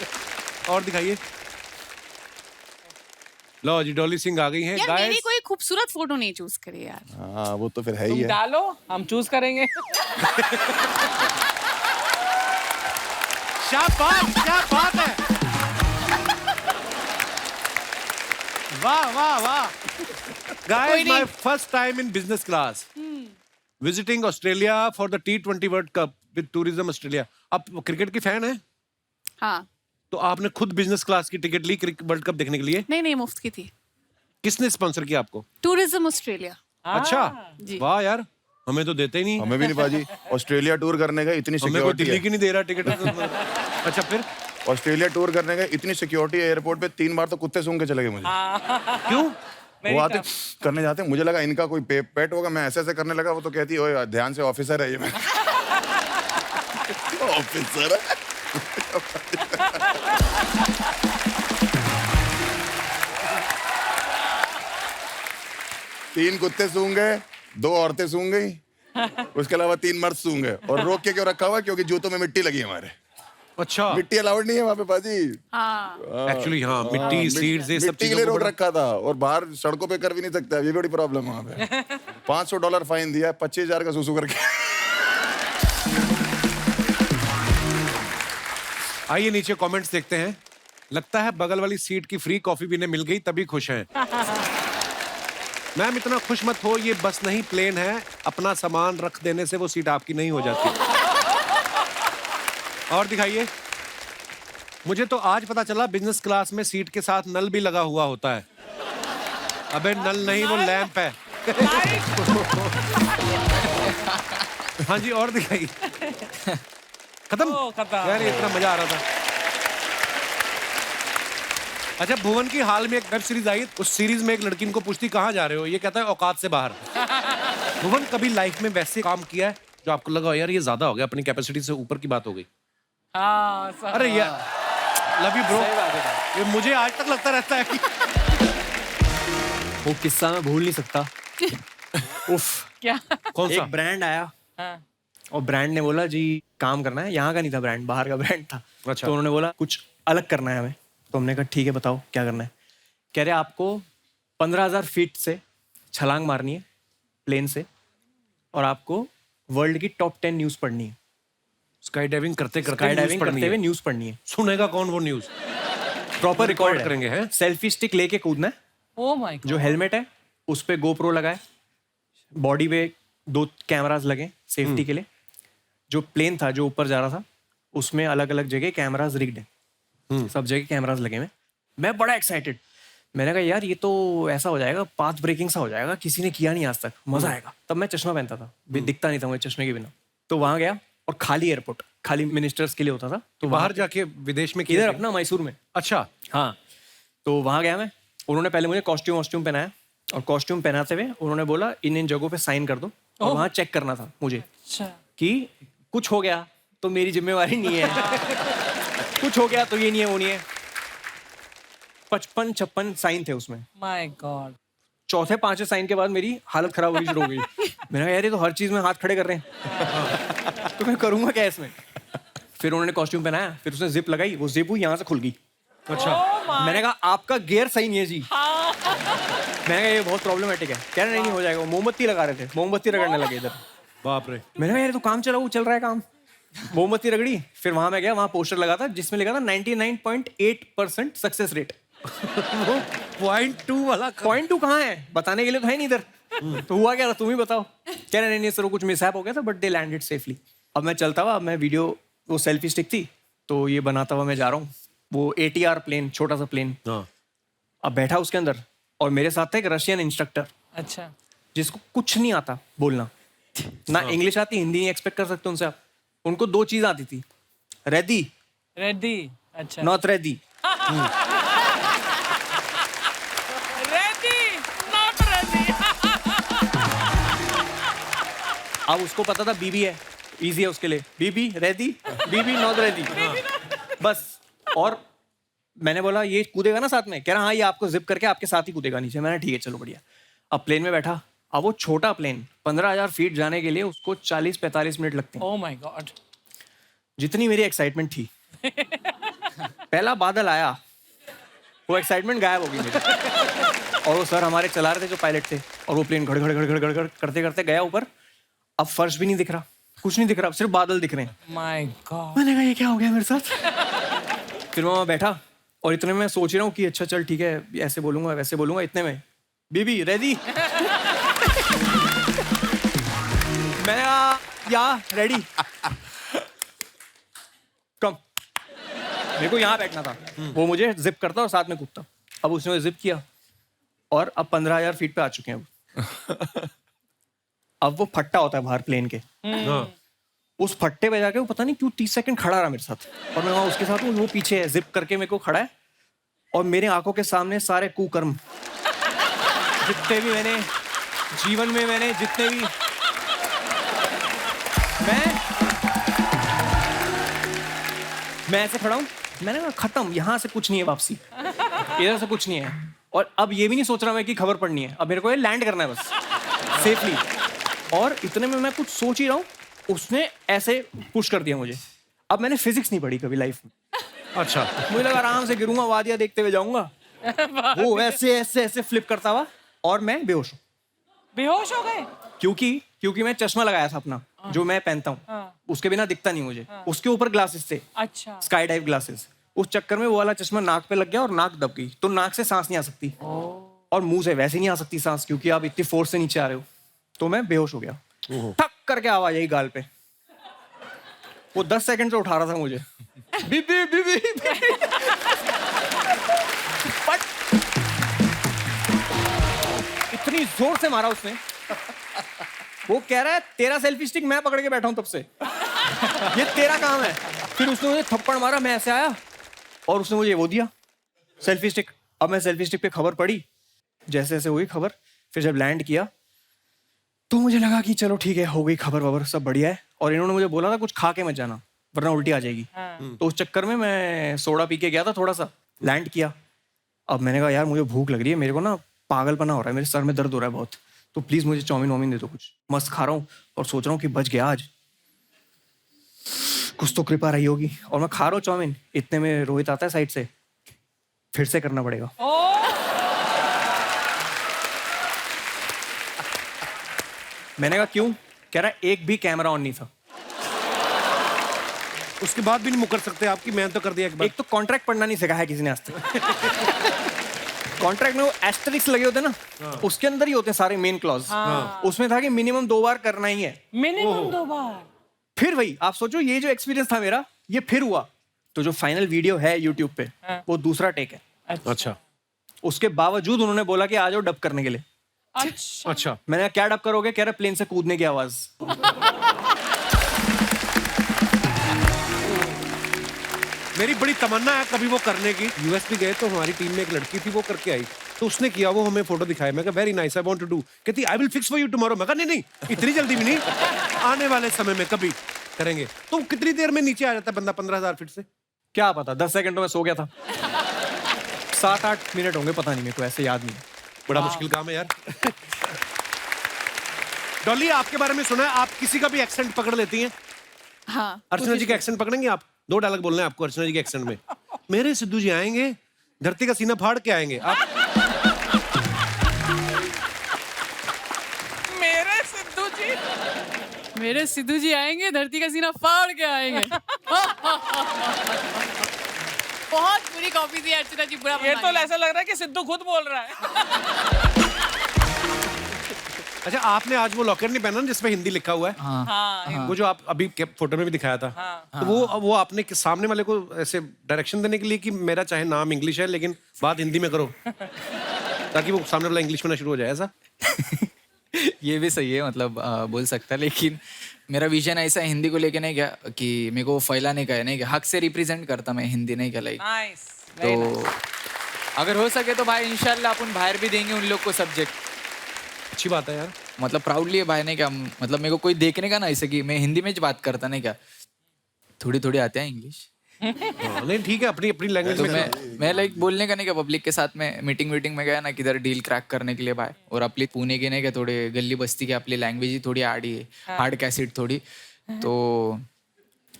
और दिखाइए। लो जी डॉली सिंह आ गई हैं। यार मेरी गाइस कोई खूबसूरत फोटो नहीं चूज करी यार। हाँ वो तो फिर है ही तुम है। डालो, हम चूज करेंगे। शाबाश, क्या बात है। वाह वाह वाह। Guys, my first time in business class. Visiting Australia for the T20 World Cup with Tourism Australia. आप क्रिकेट की फैन हैं? हाँ। तो आपने खुद बिजनेस क्लास की टिकट ली वर्ल्ड कप देखने के लिए? नहीं मुफ्त की थी। किसने स्पॉन्सर किया आपको? Tourism Australia. अच्छा जी। वाह यार, हमें तो देते ही नहीं। हमें भी नहीं पाजी। ऑस्ट्रेलिया टूर करने का इतनी हमें कोई सिक्योरिटी दिल्ली है। की नहीं दे रहा टिकट। अच्छा फिर ऑस्ट्रेलिया टूर करने का इतनी सिक्योरिटी है, एयरपोर्ट पे 3 बार तो कुत्ते सूंघ के चले गए मुझे। क्यों? वो आते करने जाते, मुझे लगा इनका कोई पेट होगा, मैं ऐसे करने लगा, वो तो कहती ओए ध्यान से, ऑफिसर है ये। मैं ऑफिसर है। तीन कुत्ते सूंघ गए, 2 औरतें सूंघ गई, उसके अलावा 3 मर्द सूंघ गए। और रोक के क्यों रखा हुआ? क्योंकि जूतों में मिट्टी लगी है हमारे। अच्छा मिट्टी अलाउड नहीं है वहाँ पे बाजी। हाँ। एक्चुअली हाँ, मिट्टी सीड्स ये सब मिट्टी के चीजों लिए को रोक बड़ा- रखा था, और बाहर सड़कों पे कर भी नहीं सकता, ये बड़ी प्रॉब्लम है वहाँ पे। $500 फाइन दिया, 25,000 का सुसु करके। आइए नीचे कमेंट्स देखते हैं। लगता है बगल वाली सीट की फ्री कॉफी पीने मिल गई तभी खुश हैं। मैम इतना खुश मत हो, ये बस नहीं प्लेन है, अपना सामान रख देने से वो सीट आपकी नहीं हो जाती। और दिखाइए। मुझे तो आज पता चला बिजनेस क्लास में सीट के साथ नल भी लगा हुआ होता है। अबे नल नहीं, वो लैंप है। हाँ जी और दिखाइए। खत्म? खत्म। यार ये इतना मजा आ रहा था। अच्छा भुवन की हाल में एक वेब सीरीज आई, उस सीरीज में एक लड़की इनको पूछती कहाँ जा रहे हो, ये कहता है औकात से बाहर। भुवन कभी लाइफ में वैसे काम किया है जो आपको लगा यार ये ज्यादा हो गया, अपनी कैपेसिटी से ऊपर की बात हो गई? हाँ, अरे यार लव यू ब्रो, ये मुझे आज तक लगता रहता है कि वो किस्सा मैं भूल नहीं सकता। उफ, क्या? कौन सा? एक ब्रांड आया हाँ। और ब्रांड ने बोला जी काम करना है, यहाँ का नहीं था ब्रांड, बाहर का ब्रांड था। अच्छा। तो उन्होंने बोला कुछ अलग करना है हमें। तो हमने कहा ठीक है बताओ क्या करना है। कह रहे आपको 15,000 फीट से छलांग मारनी है प्लेन से, और आपको वर्ल्ड की टॉप 10 न्यूज़ पढ़नी है। स्काई डाइविंग करते करते स्काई news डाइविंग पढ़नी करते है। हुए न्यूज़ पढ़नी है। सुनेगा कौन वो न्यूज? प्रॉपर रिकॉर्ड करेंगे, हैं? सेल्फी स्टिक लेके कूदना है, Oh my God. जो हेलमेट है उस पे गोप्रो लगा है, बॉडी पे 2 कैमराज लगे सेफ्टी के लिए। जो प्लेन था जो ऊपर जा रहा था उसमें अलग अलग जगह कैमराज रिग्ड है, सब जगह कैमराज लगे हुए। मैं बड़ा एक्साइटेड, मैंने कहा यार ये तो ऐसा हो जाएगा, पाथ ब्रेकिंग सा हो जाएगा, किसी ने किया नहीं आज तक, मजा आएगा। तब मैं चश्मा पहनता था, दिखता नहीं था मुझे चश्मे के बिना। तो वहां गया और खाली एयरपोर्ट, खाली मिनिस्टर्स के लिए होता था। तो बाहर जाके विदेश में इधर अपना मैसूर में। अच्छा। हाँ, तो वहां गया मैं, उन्होंने पहले मुझे कॉस्ट्यूम पहनाया और कॉस्ट्यूम पहनाते हुए उन्होंने बोला इन जगहों पे साइन कर दो। और वहां चेक करना था मुझे कि कुछ हो गया तो मेरी जिम्मेवारी नहीं है, कुछ हो गया तो ये नहीं है वो नहीं है। 55-56 साइन थे उसमें। My God. चौथे 5वें साइन के बाद मेरी हालत खराब होनी शुरू हो गई। मैंने कहा यार ये तो हर चीज में हाथ खड़े कर रहे हैं, तो मैं करूंगा क्या इसमें। फिर उन्होंने कॉस्ट्यूम पहनाया, फिर उसने जिप लगाई, वो जिप हुई यहाँ से खुल गई। अच्छा। मैंने कहा आपका गियर सही नहीं है जी। मैंने कहा ये बहुत प्रॉब्लमेटिक है। कह रहे नहीं हो जाएगा। मोमबत्ती लगा रहे थे, मोमबत्ती रगड़ने लगे इधर। बाप रे। मैंने कहा यार तो काम चल रहा है काम। मोमबत्ती रगड़ी, फिर वहां मैं गया, वहां पोस्टर लगा था जिसमें लिखा था 99.8% सक्सेस रेट। 0.2 वाला 0.2 कहाँ है, बताने के लिए तो है नहीं इधर। तो हुआ क्या था तुम ही बताओ। कह रहे नहीं सर कुछ मिसहैप हो गया था बट दे लैंडेड सेफली। अब मैं चलता हुआ, मैं वीडियो, वो सेल्फी स्टिक थी तो ये बनाता हुआ मैं जा रहा हूँ। वो ATR प्लेन, छोटा सा प्लेन, अब बैठा उसके अंदर और मेरे साथ था एक रशियन इंस्ट्रक्टर। अच्छा। जिसको कुछ नहीं आता बोलना, ना इंग्लिश आती, हिंदी नहीं एक्सपेक्ट कर सकते उनसे आप। उनको 2 चीज आती थी, रेडी, रेडी। अच्छा। Not ready. Ready not ready. अब उसको पता था बीबी है, इजी है उसके लिए, बीबी रेडी, बीबी नॉट रेडी, बस। और मैंने बोला ये कूदेगा ना साथ में, कह रहा हाँ ये आपको जिप करके आपके साथ ही कूदेगा नीचे। मैंने ठीक है चलो बढ़िया। अब प्लेन में बैठा, अब वो छोटा प्लेन 15,000 फीट जाने के लिए उसको 40-45 मिनट लगते हैं। Oh my God. जितनी मेरी एक्साइटमेंट थी, पहला बादल आया, वो एक्साइटमेंट गायब हो गई मेरी। और वो सर हमारे चला रहे थे जो पायलट थे, और वो प्लेन घड़ घड़ घड़ घड़ घड़ घड़ करते करते गया ऊपर। अब फर्श भी नहीं दिख रहा, कुछ नहीं दिख रहा, सिर्फ बादल दिख रहे हैं। My God. मैंने कहा ये क्या हो गया मेरे साथ। फिर मैं वहाँ बैठा और इतने में सोच रहा हूँ कि अच्छा चल ठीक है, ऐसे बोलूंगा वैसे बोलूंगा। इतने में बीबी रेडी। मैंने कहा या रेडी कम। मेरे को यहाँ बैठना था, वो मुझे जिप करता और साथ में कूदता। अब उसने जिप किया और अब 15,000 फीट पे आ चुके हैं। अब वो फट्टा होता है बाहर प्लेन के, उस फट्टे पे जाके वो पता नहीं क्यों 30 सेकंड खड़ा रहा मेरे साथ। और मैं वहां उसके साथ हूँ, वो पीछे है, जिप करके मेरे को खड़ा है। और मेरे आंखों के सामने सारे कुकर्म, जितने भी मैंने जीवन में, मैंने जितने भी, मैं ऐसे खड़ा हूँ। मैंने कहा खत्म, यहाँ से कुछ नहीं है वापसी, इधर से कुछ नहीं है। और अब ये भी नहीं सोच रहा मैं कि खबर पड़नी है, अब मेरे को ये लैंड करना है बस सेफली। और इतने में मैं कुछ सोच ही रहा हूँ, उसने ऐसे पुश कर दिया मुझे। अब मैंने फिजिक्स नहीं पढ़ी कभी लाइफ में। अच्छा। मुझे लगा आराम से गिरूंगा, वादियां देखते हुए जाऊंगा। वो ऐसे ऐसे ऐसे फ्लिप करता हुआ और मैं बेहोश हूँ। बेहोश हो गए? क्योंकि मैं चश्मा लगाया था अपना, जो मैं पहनता हूँ, उसके बिना दिखता नहीं मुझे। उसके ऊपर ग्लासेस थे, अच्छा, स्काई डाइव ग्लासेस। उस चक्कर में वो वाला चश्मा नाक पे लग गया और नाक दब गई, तो नाक से सांस नहीं आ सकती और मुंह से वैसे नहीं आ सकती सांस, क्योंकि आप इतनी फोर्स से नीचे आ रहे हो। तो मैं बेहोश हो गया, ठक करके आवाज आई गाल पे। वो 10 सेकंड से उठा रहा था मुझे, बीबी बीबी बीबी। बट इतनी जोर से मारा उसने, वो कह रहा है तेरा सेल्फी स्टिक मैं पकड़ के बैठा हूं तब से, ये तेरा काम है। फिर उसने मुझे थप्पड़ मारा, मैं ऐसे आया और उसने मुझे वो दिया सेल्फी स्टिक। अब मैं सेल्फी स्टिक पे खबर पढ़ी, जैसे जैसे हुई खबर। फिर जब लैंड किया तो मुझे लगा कि चलो ठीक है, हो गई खबर वबर, सब बढ़िया है। और इन्होंने मुझे बोला था कुछ खा के मत जाना वरना उल्टी आ जाएगी। तो उस चक्कर में मैं सोडा पी के गया था थोड़ा सा। लैंड किया, अब मैंने कहा यार मुझे भूख लग रही है, मेरे को ना पागलपना हो रहा है, मेरे सर में दर्द हो रहा है बहुत, तो प्लीज मुझे चाउमीन वाउमीन दे दो कुछ। मस्त खा रहा हूँ और सोच रहा हूँ कि बच गया आज, कुछ तो कृपा रही होगी। और मैं खा रहा हूँ चाउमीन, इतने में रोहित आता है साइड से, फिर से करना पड़ेगा। मैंने कहा क्यों? कह रहा एक भी कैमरा ऑन नहीं था। उसके बाद भी नहीं मुकर सकते आपकी, मैंने तो कर दिया एक बार। एक तो कॉन्ट्रैक्ट पढ़ना नहीं सिखाया किसी ने आज तक। कॉन्ट्रैक्ट में वो एस्टेरिक्स लगे होते हैं ना, उसके अंदर ही होते हैं सारे मेन क्लॉज। उसमें था कि मिनिमम 2 बार करना ही है। मिनिमम 2 बार। फिर वही आप सोचो, ये जो एक्सपीरियंस था मेरा, ये फिर हुआ। तो जो फाइनल वीडियो है यूट्यूब पे, वो दूसरा टेक है। अच्छा उसके बावजूद उन्होंने बोला कि आ जाओ डब करने के लिए। अच्छा अच्छा। मैंने कहा, क्या डब करोगे? कह रहे प्लेन से कूदने की आवाज। मेरी बड़ी तमन्ना है कभी वो करने की। यूएस भी गए तो हमारी टीम में एक लड़की थी, वो करके आई, तो उसने किया, वो हमें फोटो दिखाया। मैं कहा very nice, I want to do. कहती I will fix for you tomorrow. मैं कहा नहीं नहीं, इतनी जल्दी भी नहीं, आने वाले समय में कभी करेंगे। तो कितनी देर में नीचे आ जाता है बंदा 15,000 फीट से? क्या पता, 10 सेकंडों में सो गया था। 7-8 मिनट होंगे, पता नहीं, मेरे को ऐसे याद नहीं। बड़ा मुश्किल काम है यार। डॉली, आपके बारे में सुना है आप किसी का भी एक्सेंट पकड़ लेती हैं? हाँ। अर्चना जी का एक्सेंट पकड़ेंगे आप? 2 डायलॉग बोलने हैं आपको अर्चना जी के एक्सेंट में। मेरे सिद्धू जी आएंगे, धरती का सीना फाड़ के आएंगे। आप मेरे सिद्धू जी। मेरे सिद्धू जी आएंगे, धरती का सीना फाड़ के आएंगे। बहुत बुरी कॉपी थी अर्चना जी, बुरा ये बना तो ऐसा लग रहा है कि सिद्धू खुद बोल रहा है। अच्छा, आपने आज वो लॉकेट नहीं पहना जिसमें हिंदी लिखा हुआ है? हाँ वो जो आप अभी फोटो में भी दिखाया था, तो वो आपने सामने वाले को ऐसे डायरेक्शन देने के लिए कि मेरा चाहे नाम इंग्लिश है लेकिन बात हिंदी में करो, ताकि वो सामने वाला इंग्लिश में ना शुरू हो जाए, ऐसा? ये भी सही है, मतलब बोल सकता है, लेकिन मेरा विजन ऐसा है हिंदी को लेके नहीं क्या कि मेरे को फैलाने का है, नहीं क्या हक से रिप्रेजेंट करता मैं हिंदी, नहीं क्या लाइक। नाइस। तो अगर हो सके तो भाई इंशाल्लाह अपन बाहर भी देंगे उन लोग को सब्जेक्ट। अच्छी बात है यार। मतलब प्राउडली है भाई, नहीं क्या, मतलब मेरे को कोई देखने का ना ऐसे कि मैं हिंदी में ज बात करता, नहीं क्या, थोड़ी थोड़ी आते हैं इंग्लिश। हाँ, नहीं ठीक है, अपनी अपनी लैंग्वेज तो में। मैं लाइक बोलने का नहीं क्या, पब्लिक के साथ में मीटिंग में गया ना किधर डील क्रैक करने के लिए भाई, और अपनी पुणे के नहीं क्या थोड़े गली बस्ती की अपनी लैंग्वेज ही थोड़ी आड़ी है, हार्ड कैसेट थोड़ी, तो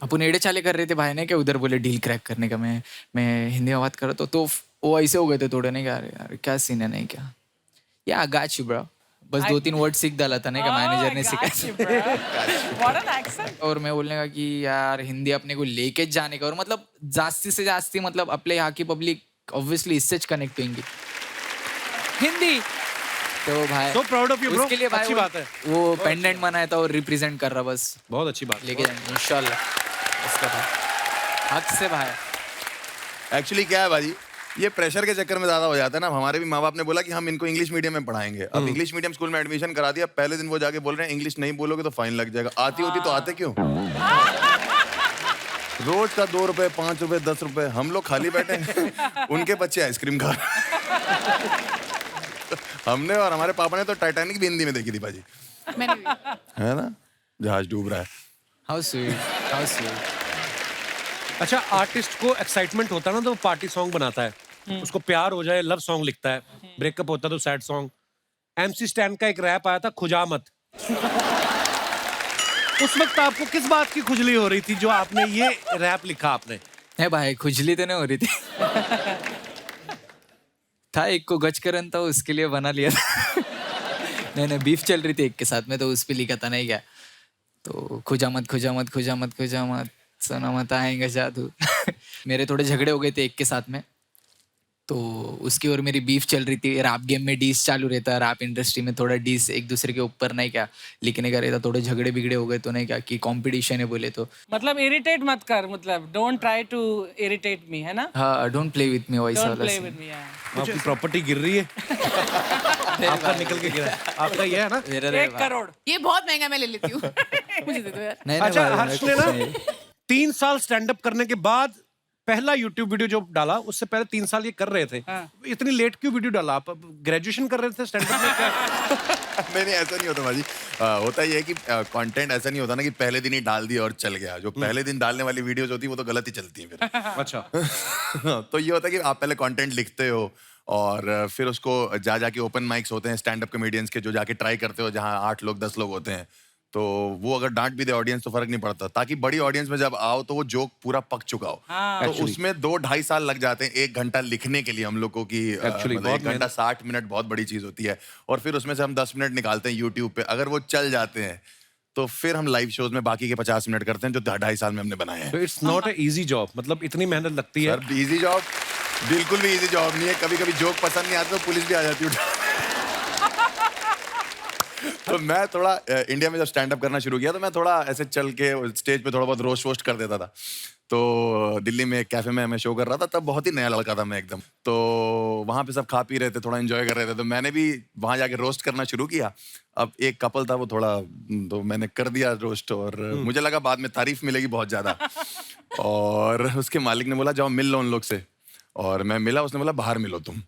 अपन एड़े चाले कर रहे थे भाई ने क्या, उधर बोले डील क्रैक करने का, मैं हिंदी में बात कर रहा तो वो ऐसे हो गए थे थोड़े, नहीं क्या, अरे यार क्या सीन है, नहीं क्या, या गाच ब्रो, बस 2-3 वर्ड सीख डाला था, नहीं क्या, मैनेजर ने सिखाया। What an accent. और मैं बोलने का कि यार हिंदी अपने को लेके जाने का, और मतलब जास्ती से जास्ती मतलब अपने यहाँ की पब्लिक ऑब्वियसली इससे कनेक्ट होंगी हिंदी, तो भाई So proud of you, bro. उसके लिए भाई अच्छी बात है। वो पेंडेंट बनाया था और रिप्रेजेंट कर रहा, बस बहुत अच्छी बात। लेके जाएंगे इंशाल्लाह उसका भाई, हक से भाई। एक्चुअली क्या है भाजी, ये प्रेशर के चक्कर में ज्यादा हो जाता है ना। हमारे भी माँ बाप ने बोला कि हम इनको इंग्लिश मीडियम में पढ़ाएंगे। अब इंग्लिश मीडियम स्कूल में एडमिशन करा दिया, पहले दिन वो जाके बोल रहे हैं इंग्लिश नहीं बोलोगे तो फाइन लग जाएगा। आती होती तो आते क्यों? रोज का 2 रुपए, 5 रुपए, 10 रुपए, हम लोग खाली बैठे हैं, उनके बच्चे आइसक्रीम खा रहे हैं। हमने और हमारे पापा ने तो टाइटैनिक भी हिंदी में देखी थी भाजी, मैंने भी। है ना, जहाज डूब रहा है। How sweet, how sweet. अच्छा, आर्टिस्ट को एक्साइटमेंट होता है ना तो वो पार्टी सॉन्ग बनाता है, उसको प्यार हो जाए लव सॉन्ग लिखता है, ब्रेकअप होता है तो सैड सॉन्ग। एमसी स्टैन का एक रैप आया था, खुजामत। उस वक्त आपको किस बात की खुजली हो रही थी जो आपने ये रैप लिखा? आपने है भाई, खुजली तो नहीं हो रही थी, था एक को गजकरन था, उसके लिए बना लिया था। नहीं बीफ चल रही थी एक के साथ में, तो उस पे लिखा था, नहीं क्या, तो खुजामत खुजामत खुजामत खुजामत सुना मत आएंगे जादू। मेरे थोड़े झगड़े हो गए थे एक के साथ में, तो उसकी और मेरी बीफ चल रही थी। रैप गेम में डीस चालू रहता है, रैप इंडस्ट्री में थोड़ा डीस एक दूसरे के ऊपर नहीं क्या लिखने का रहता, थोड़े झगड़े बिगड़े हो गए तो नहीं क्या कि कंपटीशन है बोले तो। मतलब इरिटेट मत कर, मतलब don't try to irritate me, है ना? हाँ, डोंट प्ले विथ मी वैसा डोंट वाला प्ले scene। With me. आपकी प्रॉपर्टी गिर रही है। आपका निकल के गिरा है। आपका ये है ना? मेरा रे 1 करोड़। ये बहुत महंगा, मैं ले लेती हूँ। मुझे दे दो यार। नहीं अच्छा, भाई, हर्ष ने ना 3 साल स्टैंड अप करने के बाद पहला यूट्यूब वीडियो जो डाला, उससे पहले 3 साल ये कर रहे थे। इतनी लेट क्यों वीडियो डाला? आप ग्रेजुएशन कर रहे थे स्टैंड अप में क्या? नहीं ऐसा नहीं होता भाजी। होता ये है कि कंटेंट ऐसा नहीं होता ना कि पहले दिन ही डाल दिया और चल गया। जो पहले दिन डालने वाली वीडियोस होती है वो तो गलत ही चलती है फिर। अच्छा। तो ये होता है कि आप पहले कंटेंट लिखते हो और फिर उसको जाके ओपन माइक्स होते हैं स्टैंड अप कॉमेडियंस के, जो जाके ट्राई करते हो, जहाँ 8 लोग 10 लोग होते हैं, तो वो अगर डांट भी दे ऑडियंस तो फर्क नहीं पड़ता, ताकि बड़ी ऑडियंस में जब आओ तो वो जोक पूरा पक चुका हो। तो उसमें 2-2.5 साल लग जाते हैं 1 घंटा लिखने के लिए हम लोग को कि Actually, मतलब 1 घंटा 60 मिनट बहुत बड़ी चीज होती है। और फिर उसमें से हम 10 मिनट निकालते हैं यूट्यूब पे, अगर वो चल जाते हैं तो फिर हम लाइव शोज में बाकी के 50 मिनट करते हैं जो 2.5 साल में हमने बनाए हैं। तो it's not a easy job, मतलब इतनी मेहनत लगती है। सर इजी जॉब बिल्कुल भी इजी जॉब नहीं है, कभी कभी जोक पसंद नहीं आते तो पुलिस भी आ जाती है। तो मैं थोड़ा इंडिया में जब स्टैंड अप करना शुरू किया तो मैं थोड़ा ऐसे चल के स्टेज पे थोड़ा बहुत रोस्ट वोस्ट कर देता था। तो दिल्ली में एक कैफे में मैं शो कर रहा था, तब बहुत ही नया लड़का था मैं एकदम। तो वहाँ पे सब खा पी रहे थे, थोड़ा एंजॉय कर रहे थे, तो मैंने भी वहाँ जाके रोस्ट करना शुरू किया। अब एक कपल था, वो थोड़ा, तो मैंने कर दिया रोस्ट, और मुझे लगा बाद में तारीफ मिलेगी बहुत ज्यादा। और उसके मालिक ने बोला जाओ मिल लो उन लोग से, और मैं मिला, उसने बोला बाहर मिलो तुम।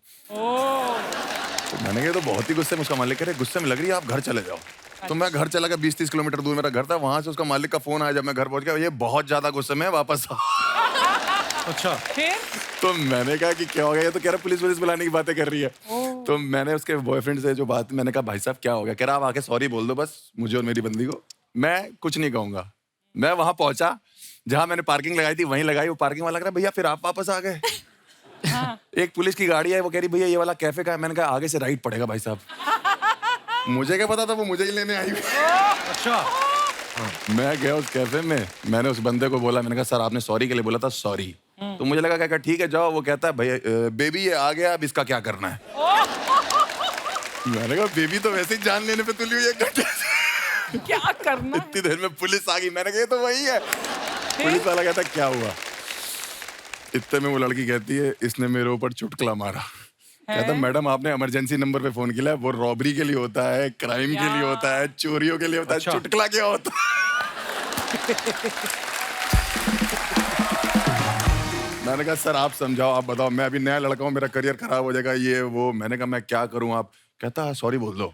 तो मैंने कहा तो बहुत ही गुस्से में, उसका मालिक कह रहे गुस्से में लग रही है, आप घर चले जाओ। तो मैं घर चला गया, 20-30 किलोमीटर दूर मेरा घर था। वहां से उसका मालिक का फोन आया जब मैं घर पहुंच गया, ये बहुत ज्यादा गुस्से में है, वापस आओ। अच्छा, फिर तो मैंने कहा कि क्या हो गया, ये तो कह रहा पुलिस बुलाने की बातें कर रही है। तो मैंने उसके बॉयफ्रेंड से जो बात, मैंने कहा भाई साहब क्या हो गया, कह रहा आप आके सॉरी बोल दो बस मुझे और मेरी बंदी को, मैं कुछ नहीं कहूंगा। मैं वहां पहुंचा, जहां मैंने पार्किंग लगाई थी वहीं लगाई। वो पार्किंग वाला कह रहा भैया फिर आप वापस आ गए। एक पुलिस की गाड़ी है, वो कह रही भैया ये वाला कैफे का है। मैंने कहा आगे से राइट पड़ेगा भाई साहब। मुझे क्या पता था वो मुझे ही लेने आई हुई। अच्छा, मैं गया उस कैफे में, मैंने उस बंदे को बोला, मैंने कहा सर आपने सॉरी के लिए बोला था, सॉरी। तो मुझे लगा क्या ठीक है जाओ। वो कहता है भैया बेबी ये आ गया, अब इसका क्या करना है। मैंने कहा बेबी तो वैसे ही जान लेने पे तुली हुई है, क्या करना है? इतनी देर में पुलिस आ गई। मैंने कहा ये तो वही है। पुलिस वाला कहता क्या हुआ। इतने में वो लड़की कहती है इसने मेरे ऊपर चुटकुला मारा। कहता मैडम आपने इमरजेंसी नंबर पे फोन किया है, वो रॉबरी के लिए होता है, क्राइम के लिए होता है, चोरियों के लिए होता है, चुटकुला क्या होता है। मैंने कहा सर आप समझाओ, आप बताओ, मैं अभी नया लड़का हूँ, मेरा करियर खराब हो जाएगा ये वो। मैंने कहा मैं क्या करूँ। आप कहता सॉरी बोल दो।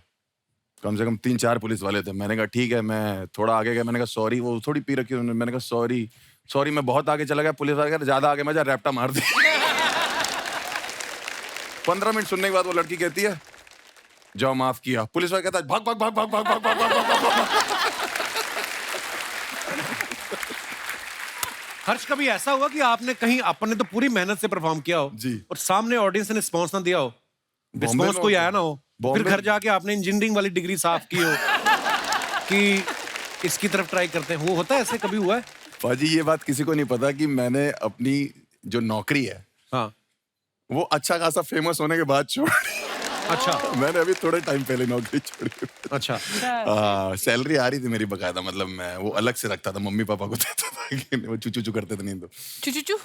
कम से कम 3-4 पुलिस वाले थे। मैंने कहा ठीक है। मैं थोड़ा आगे गया, मैंने कहा सॉरी। वो थोड़ी पी रखी उन्होंने। मैंने कहा सॉरी। मैं बहुत आगे चला गया। पुलिस वाले ज्यादा आगे मजा, रैप्टा मार दी। 15 मिनट सुनने के बाद वो लड़की कहती है जाओ माफ किया। पुलिस वाला कहता है भाग भाग भाग भाग भाग भाग भाग भाग भाग। हर्ष कभी ऐसा हुआ कि आपने कहीं, आपने तो पूरी मेहनत से परफॉर्म किया हो जी, और सामने ऑडियंस ने रिस्पॉन्स ना दिया हो, बॉम्बे रिस्पॉन्स में कोई होता आया ना हो, फिर बॉम्बे घर जाके आपने इंजीनियरिंग वाली डिग्री साफ की हो कि इसकी तरफ ट्राई करते हैं, वो होता है, ऐसे कभी हुआ है? पाजी ये बात किसी को नहीं पता कि मैंने अपनी जो नौकरी है हाँ, वो अच्छा खासा फेमस होने के बाद छोड़। अच्छा मैंने अभी थोड़े टाइम पहले नौकरी छोड़ी। अच्छा, सैलरी आ रही थी मेरी बकायदा, मतलब मैं वो अलग से रखता था, मम्मी पापा को देता था कि वो चू करते थे नहीं तो। चू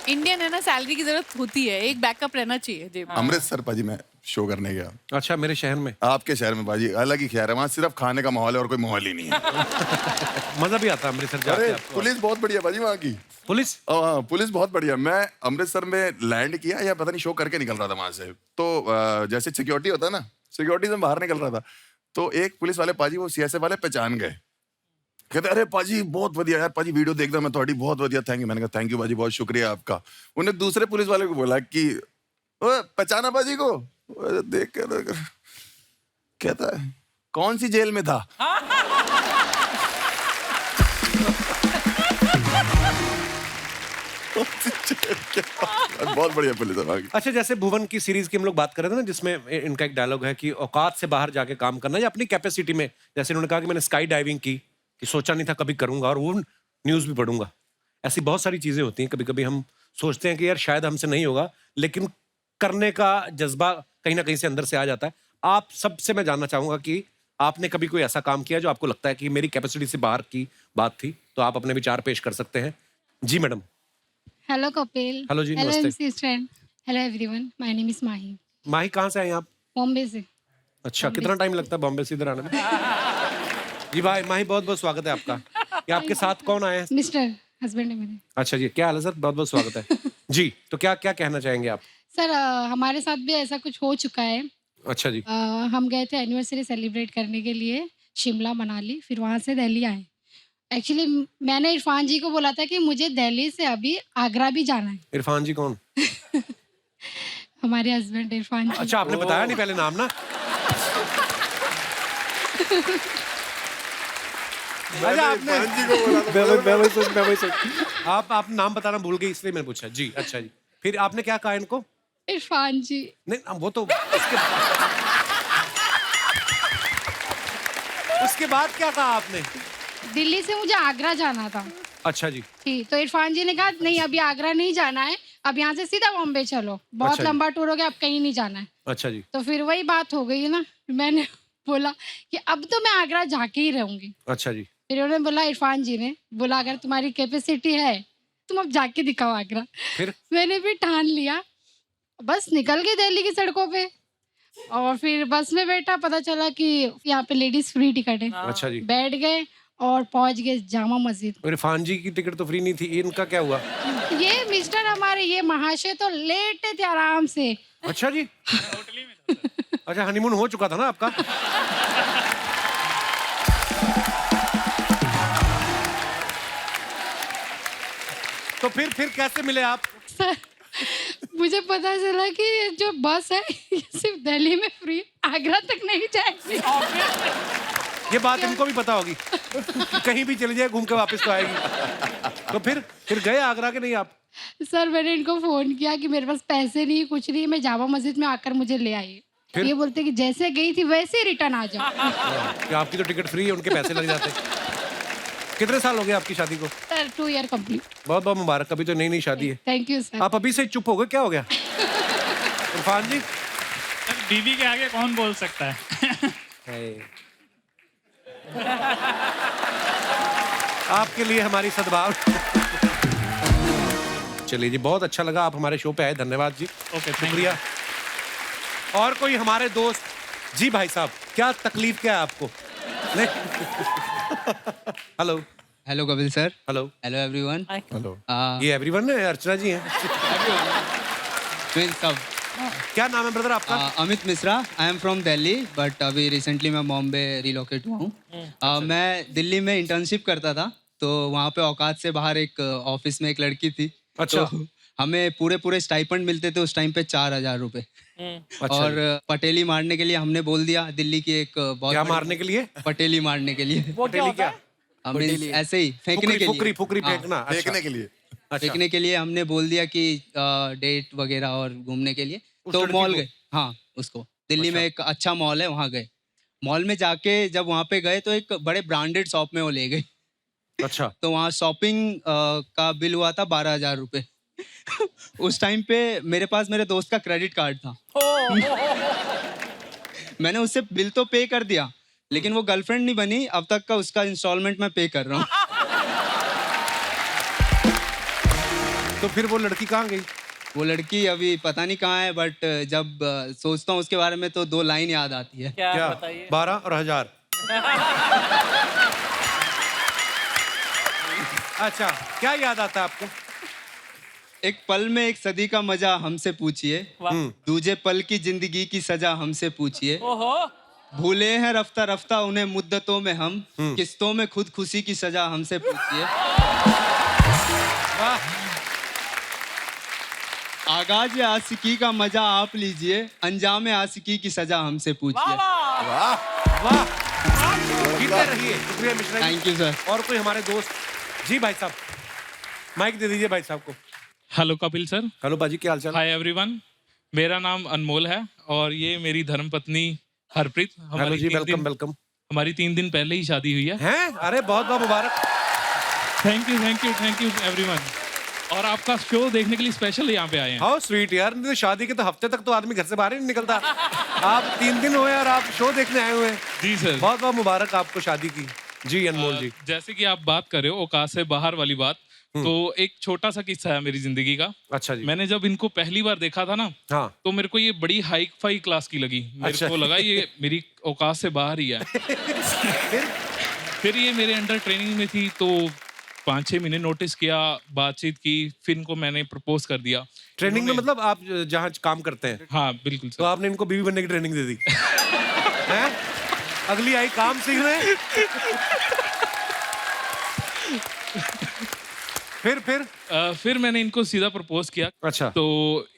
इंडियन है ना, सैलरी की जरूरत होती है, एक बैकअप रहना चाहिए जेब में। अमृतसर पाजी मैं शो करने गया। अच्छा, मेरे शहर में? आपके शहर में पाजी अलग ही खैर है, वहाँ सिर्फ खाने का माहौल है और कोई माहौल ही नहीं है। मजा भी आता है अमृतसर जाके अरे आपको? पुलिस बहुत बढ़िया पाजी वहाँ की। पुलिस? हाँ पुलिस बहुत बढ़िया। मैं अमृतसर में लैंड किया या पता नहीं शो करके निकल रहा था वहां से, तो जैसे सिक्योरिटी होता है ना, सिक्योरिटी से बाहर निकल रहा था, तो एक पुलिस वाले पाजी वो सीएसएफ वाले पहचान गए। कहते अरे पाजी बहुत बढ़िया यार, पाजी वीडियो देखदा मैं थोड़ी, बहुत बढ़िया, थैंक यू। मैंने कहा थैंक यू पाजी, बहुत शुक्रिया आपका। उन्हें दूसरे पुलिस वाले को बोला कि पहचाना पाजी को? देख कर कहता है कौन सी जेल में था? बहुत बढ़िया पुलिस है। अच्छा, जैसे भुवन की सीरीज की हम लोग बात कर रहे थे ना, जिसमें इनका एक डायलॉग है कि औकात से बाहर जाके काम करना या अपनी कैपेसिटी में, जैसे इन्होंने कहा कि मैंने स्काई डाइविंग की, कि सोचा नहीं था कभी करूंगा और वो न्यूज भी पढ़ूंगा। ऐसी बहुत सारी चीजें होती हैं, कभी कभी हम सोचते हैं कि यार शायद हमसे नहीं होगा, लेकिन करने का जज्बा कहीं ना कहीं से अंदर से आ जाता है। आप सबसे मैं जानना चाहूंगा कि आपने कभी कोई ऐसा काम किया जो आपको लगता है कि मेरी कैपेसिटी से बाहर की बात थी, तो आप अपने विचार पेश कर सकते हैं। जी मैडम। हेलो कपिल। हेलो जी, हेलो नमस्ते। MC Stan. Hello everyone, my name is Mahi. Mahi कहाँ से आए आप? बॉम्बे से। अच्छा, कितना टाइम लगता है बॉम्बे से इधर आने में? जी भाई माही, बहुत बहुत स्वागत है आपका। ये आपके साथ कौन आए हैं? मिस्टर हस्बैंड है मेरे। अच्छा जी, क्या हाल है सर? बहुत बहुत स्वागत है। जी, तो क्या क्या कहना चाहेंगे आप? सर हमारे साथ भी ऐसा कुछ हो चुका है। अच्छा जी। हम गए थे एनिवर्सरी सेलिब्रेट करने के लिए शिमला मनाली, फिर वहाँ से दिल्ली आए। एक्चुअली मैंने इरफान जी को बोला था कि मुझे दिल्ली से अभी आगरा भी जाना है। इरफान जी कौन? हमारे हस्बैंड इरफान जी। अच्छा, आपने बताया नहीं पहले नाम ना। अच्छा, आपने मैं वही सोच आप नाम बताना भूल गए इसलिए मैंने पूछा। जी अच्छा जी, फिर आपने क्या कहा इनको? इरफान जी। नहीं वो तो उसके बाद क्या कहा आपने? दिल्ली से मुझे आगरा जाना था। अच्छा जी। जी, तो इरफान जी ने कहा नहीं अभी आगरा नहीं जाना है, अब यहाँ से सीधा बॉम्बे चलो, बहुत अच्छा जी। लंबा टूर हो गया, अब कहीं नहीं जाना है। अच्छा जी। तो फिर वही बात हो गई ना, मैंने बोला कि अब तो मैं आगरा जाके ही रहूंगी। अच्छा जी। फिर उन्होंने बोला, इरफान जी ने बोला, अगर तुम्हारी कैपेसिटी है तुम अब जाके दिखाओ आगरा। फिर मैंने भी ठान लिया, बस निकल गई दिल्ली की सड़कों पे। और फिर बस में बैठा, पता चला कि यहाँ पे लेडीज फ्री टिकट है। अच्छा जी। बैठ गए और पहुंच गए जामा मस्जिद। और इरफान जी की टिकट तो फ्री नहीं थी, इनका क्या हुआ? ये मिस्टर हमारे ये महाशय तो लेटे थे आराम से। अच्छा जी। अच्छा, हनीमून हो चुका था ना आपका? तो फिर कैसे मिले आप? सर, मुझे पता चला कि ये जो बस है ये सिर्फ दिल्ली में फ्री, आगरा तक नहीं जाएगी। ये बात इनको भी पता होगी कि कहीं भी चली जाए घूम के वापस तो आएगी। तो फिर गए आगरा के नहीं आप? सर, मैंने इनको फोन किया कि मेरे पास पैसे नहीं, कुछ नहीं, मैं जामा मस्जिद में आकर मुझे ले आइए। फिर? ये बोलते कि जैसे गई थी वैसे ही रिटर्न आ जाओ। कि आपकी तो टिकट फ्री है, उनके पैसे लग जाते। कितने साल हो गए आपकी शादी को? Sir 2 year complete. बहुत बहुत मुबारक, अभी तो नई नई शादी है। Thank you sir. आप अभी से चुप हो गए, क्या हो गया? इरफान जी, बीवी के आगे कौन बोल सकता है? आपके लिए हमारी सद्भाव। चलिए जी, बहुत अच्छा लगा आप हमारे शो पे आए, धन्यवाद जी। ओके, शुक्रिया। और कोई हमारे दोस्त? जी भाई साहब, क्या तकलीफ क्या है आपको? Hello. Hello Kapil sir. Hello. Hello everyone. Hello. ये एवरीवन है, अर्चना जी हैं। ट्विंस सब। क्या नाम है ब्रदर आपका? Amit Mishra. I am from Delhi but अभी रिसेंटली मैं बॉम्बे रिलोकेट हुआ हूँ। मैं दिल्ली में इंटर्नशिप करता था, तो वहाँ पे औकात से बाहर एक ऑफिस में एक लड़की थी। अच्छा। तो हमें पूरे स्टाइपेंड मिलते थे उस टाइम पे 4,000 रुपए। अच्छा और जी। पटेली मारने के लिए हमने बोल दिया, दिल्ली की एक बहुत क्या बड़ी- मारने के लिए? पटेली मारने के लिए। वो क्या होता है? Means ऐसे ही फेंकने के लिए। फुकरी हाँ। फेंकना। अच्छा। देखने के लिए। अच्छा। फेंकने के लिए हमने बोल दिया कि डेट वगैरह और घूमने के लिए। उस तो लड़की मॉल को? गए। हाँ, उसको दिल्ली अच्छा। में एक अच्छा मॉल है, वहाँ गए। मॉल में जाके जब वहाँ पे गए तो एक बड़े ब्रांडेड शॉप में वो ले गई। अच्छा। तो वहाँ शॉपिंग का बिल हुआ था 12,000 रुपए। उस टाइम पे मेरे पास मेरे दोस्त का क्रेडिट कार्ड था। मैंने उससे बिल तो पे कर दिया, लेकिन वो गर्लफ्रेंड नहीं बनी अब तक का, उसका इंस्टॉलमेंट मैं पे कर रहा हूँ। तो फिर वो लड़की कहाँ गई? वो लड़की अभी पता नहीं कहाँ है, बट जब सोचता हूँ उसके बारे में तो 2 लाइन याद आती है। क्या क्या? बताइए? 12 और 1000। अच्छा, क्या याद आता है आपको? एक पल में एक सदी का मजा हमसे पूछिए, दूजे पल की जिंदगी की सजा हमसे पूछिए। ओहो, भूले हैं रफ्ता रफ्ता उन्हें मुद्दतों में हम, किस्तों में खुद खुशी की सजा हमसे पूछिए। वाह। आगाज आशिकी का मजा आप लीजिए, अंजाम आशिकी की सजा हमसे पूछिए। वाह। जीते रहिए। शुक्रिया Mishra ji. Thank you sir. और कोई हमारे दोस्त? जी भाई साहब, माइक दे दीजिए भाई साहब को। Hello Kapil sir. हेलो बाजी, क्या हालचाल? Hi everyone. मेरा नाम अनमोल है और ये मेरी धर्मपत्नी हरप्रीत। हेलो जी, वेलकम वेलकम। हमारी 3 दिन पहले ही शादी हुई है। हैं? अरे बहुत बहुत मुबारक। Thank you everyone. और आपका शो देखने के लिए स्पेशल यहाँ पे आए हैं। हाउ स्वीट यार, नहीं तो शादी के तो हफ्ते तक तो आदमी घर से बाहर ही नहीं निकलता। आप 3 दिन हुए और आप शो देखने आए हुए हैं। जी सर। बहुत बहुत मुबारक आपको शादी की। जी अनमोल जी। जैसे कि आप बात कर रहे हो औकात से बाहर वाली बात, तो एक छोटा सा किस्सा है मेरी जिंदगी का। अच्छा जी। मैंने जब इनको पहली बार देखा था ना, हाँ। तो मेरे को ये बड़ी हाई फाई क्लास की लगी। मेरे अच्छा। को लगा ये मेरी औकात से बाहर ही है। फिर ये मेरे अंडर ट्रेनिंग में थी, तो 5-6 महीने नोटिस किया, बातचीत की, फिर इनको मैंने प्रपोज कर दिया। ट्रेनिंग में इन्होंने- मतलब आप जहाँ काम करते हैं? हाँ बिल्कुल तो सर। आपने इनको बीवी बनने की ट्रेनिंग दे दी? हैं? अगली आई काम सीखने। फिर मैंने इनको सीधा प्रपोज किया। अच्छा। तो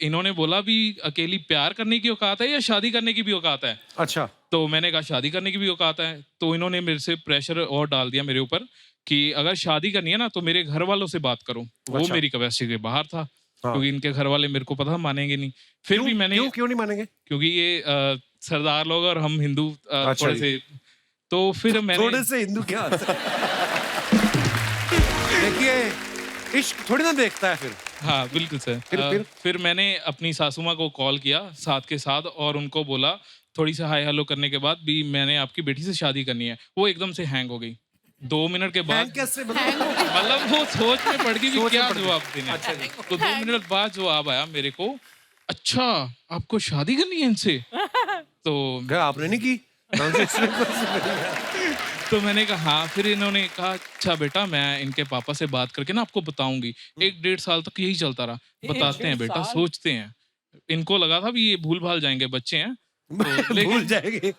इन्होंने बोला भी अकेली प्यार करने की औकात है या शादी करने की भी औकात है? अच्छा। तो मैंने कहा शादी करने की भी औकात है। तो इन्होंने मेरे से प्रेशर और डाल दिया मेरे ऊपर कि अगर शादी करनी है ना तो मेरे घर वालों से बात करो। वो अच्छा। मेरी कैपेसिटी के बाहर था, हाँ। क्योंकि इनके घर वाले मेरे को पता मानेंगे नहीं। फिर भी मैंने क्यों नहीं मानेंगे? क्योंकि ये सरदार लोग और हम हिंदू अच्छा थोड़े जी। से, तो फिर मैंने थोड़े से हिंदू क्या होता है? देखिए, इश्क थोड़ी ना देखता है फिर। हाँ बिल्कुल सर। फिर मैंने अपनी सासू माँ को कॉल किया साथ के साथ और उनको बोला, थोड़ी सी हाय हेलो करने के बाद भी मैंने आपकी बेटी से शादी करनी है। वो एकदम से हैंग हो गई 2 मिनट के बाद। कैसे मतलब वो सोच में पड़ गई भी क्या जवाब देना। अच्छा जी। तो 2 मिनट बाद जवाब आया मेरे को, अच्छा आपको शादी करनी है इनसे। तो आपने नहीं की? तो मैंने कहा हाँ। फिर इन्होंने कहा अच्छा बेटा मैं इनके पापा से बात करके ना आपको बताऊंगी। 1-1.5 साल तक यही चलता रहा, बताते हैं बेटा, सोचते हैं। इनको लगा था भी ये भूल भाल जाएंगे, बच्चे हैं तो भूल जाएंगे।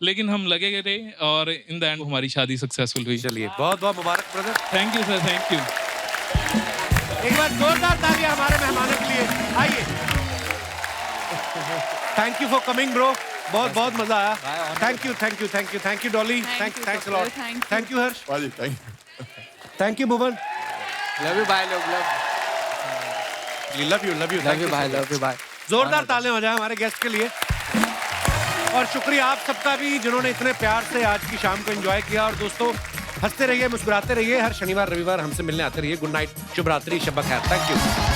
लेकिन हम लगे गए थे और इन द एंड हमारी शादी सक्सेसफुल हुई। चलिए बहुत बहुत मुबारक brother. Thank you sir, thank you. एक बार जोरदार तालियां हमारे मेहमानों के लिए। आइए। Thank you for coming bro, बहुत बहुत मजा आया। Thank you thank you thank you thank you Dolly, thanks a lot. Thank you Harsh. Thank you Bhuvan. Love you bye, love love you bye, love you bye. जोरदार तालियां हो जाए हमारे गेस्ट के लिए। और शुक्रिया आप सबका भी जिन्होंने इतने प्यार से आज की शाम को एंजॉय किया। और दोस्तों हंसते रहिए, मुस्कुराते रहिए, हर शनिवार रविवार हमसे मिलने आते रहिए। गुड नाइट, शुभ रात्रि, शब बखैर। Thank you.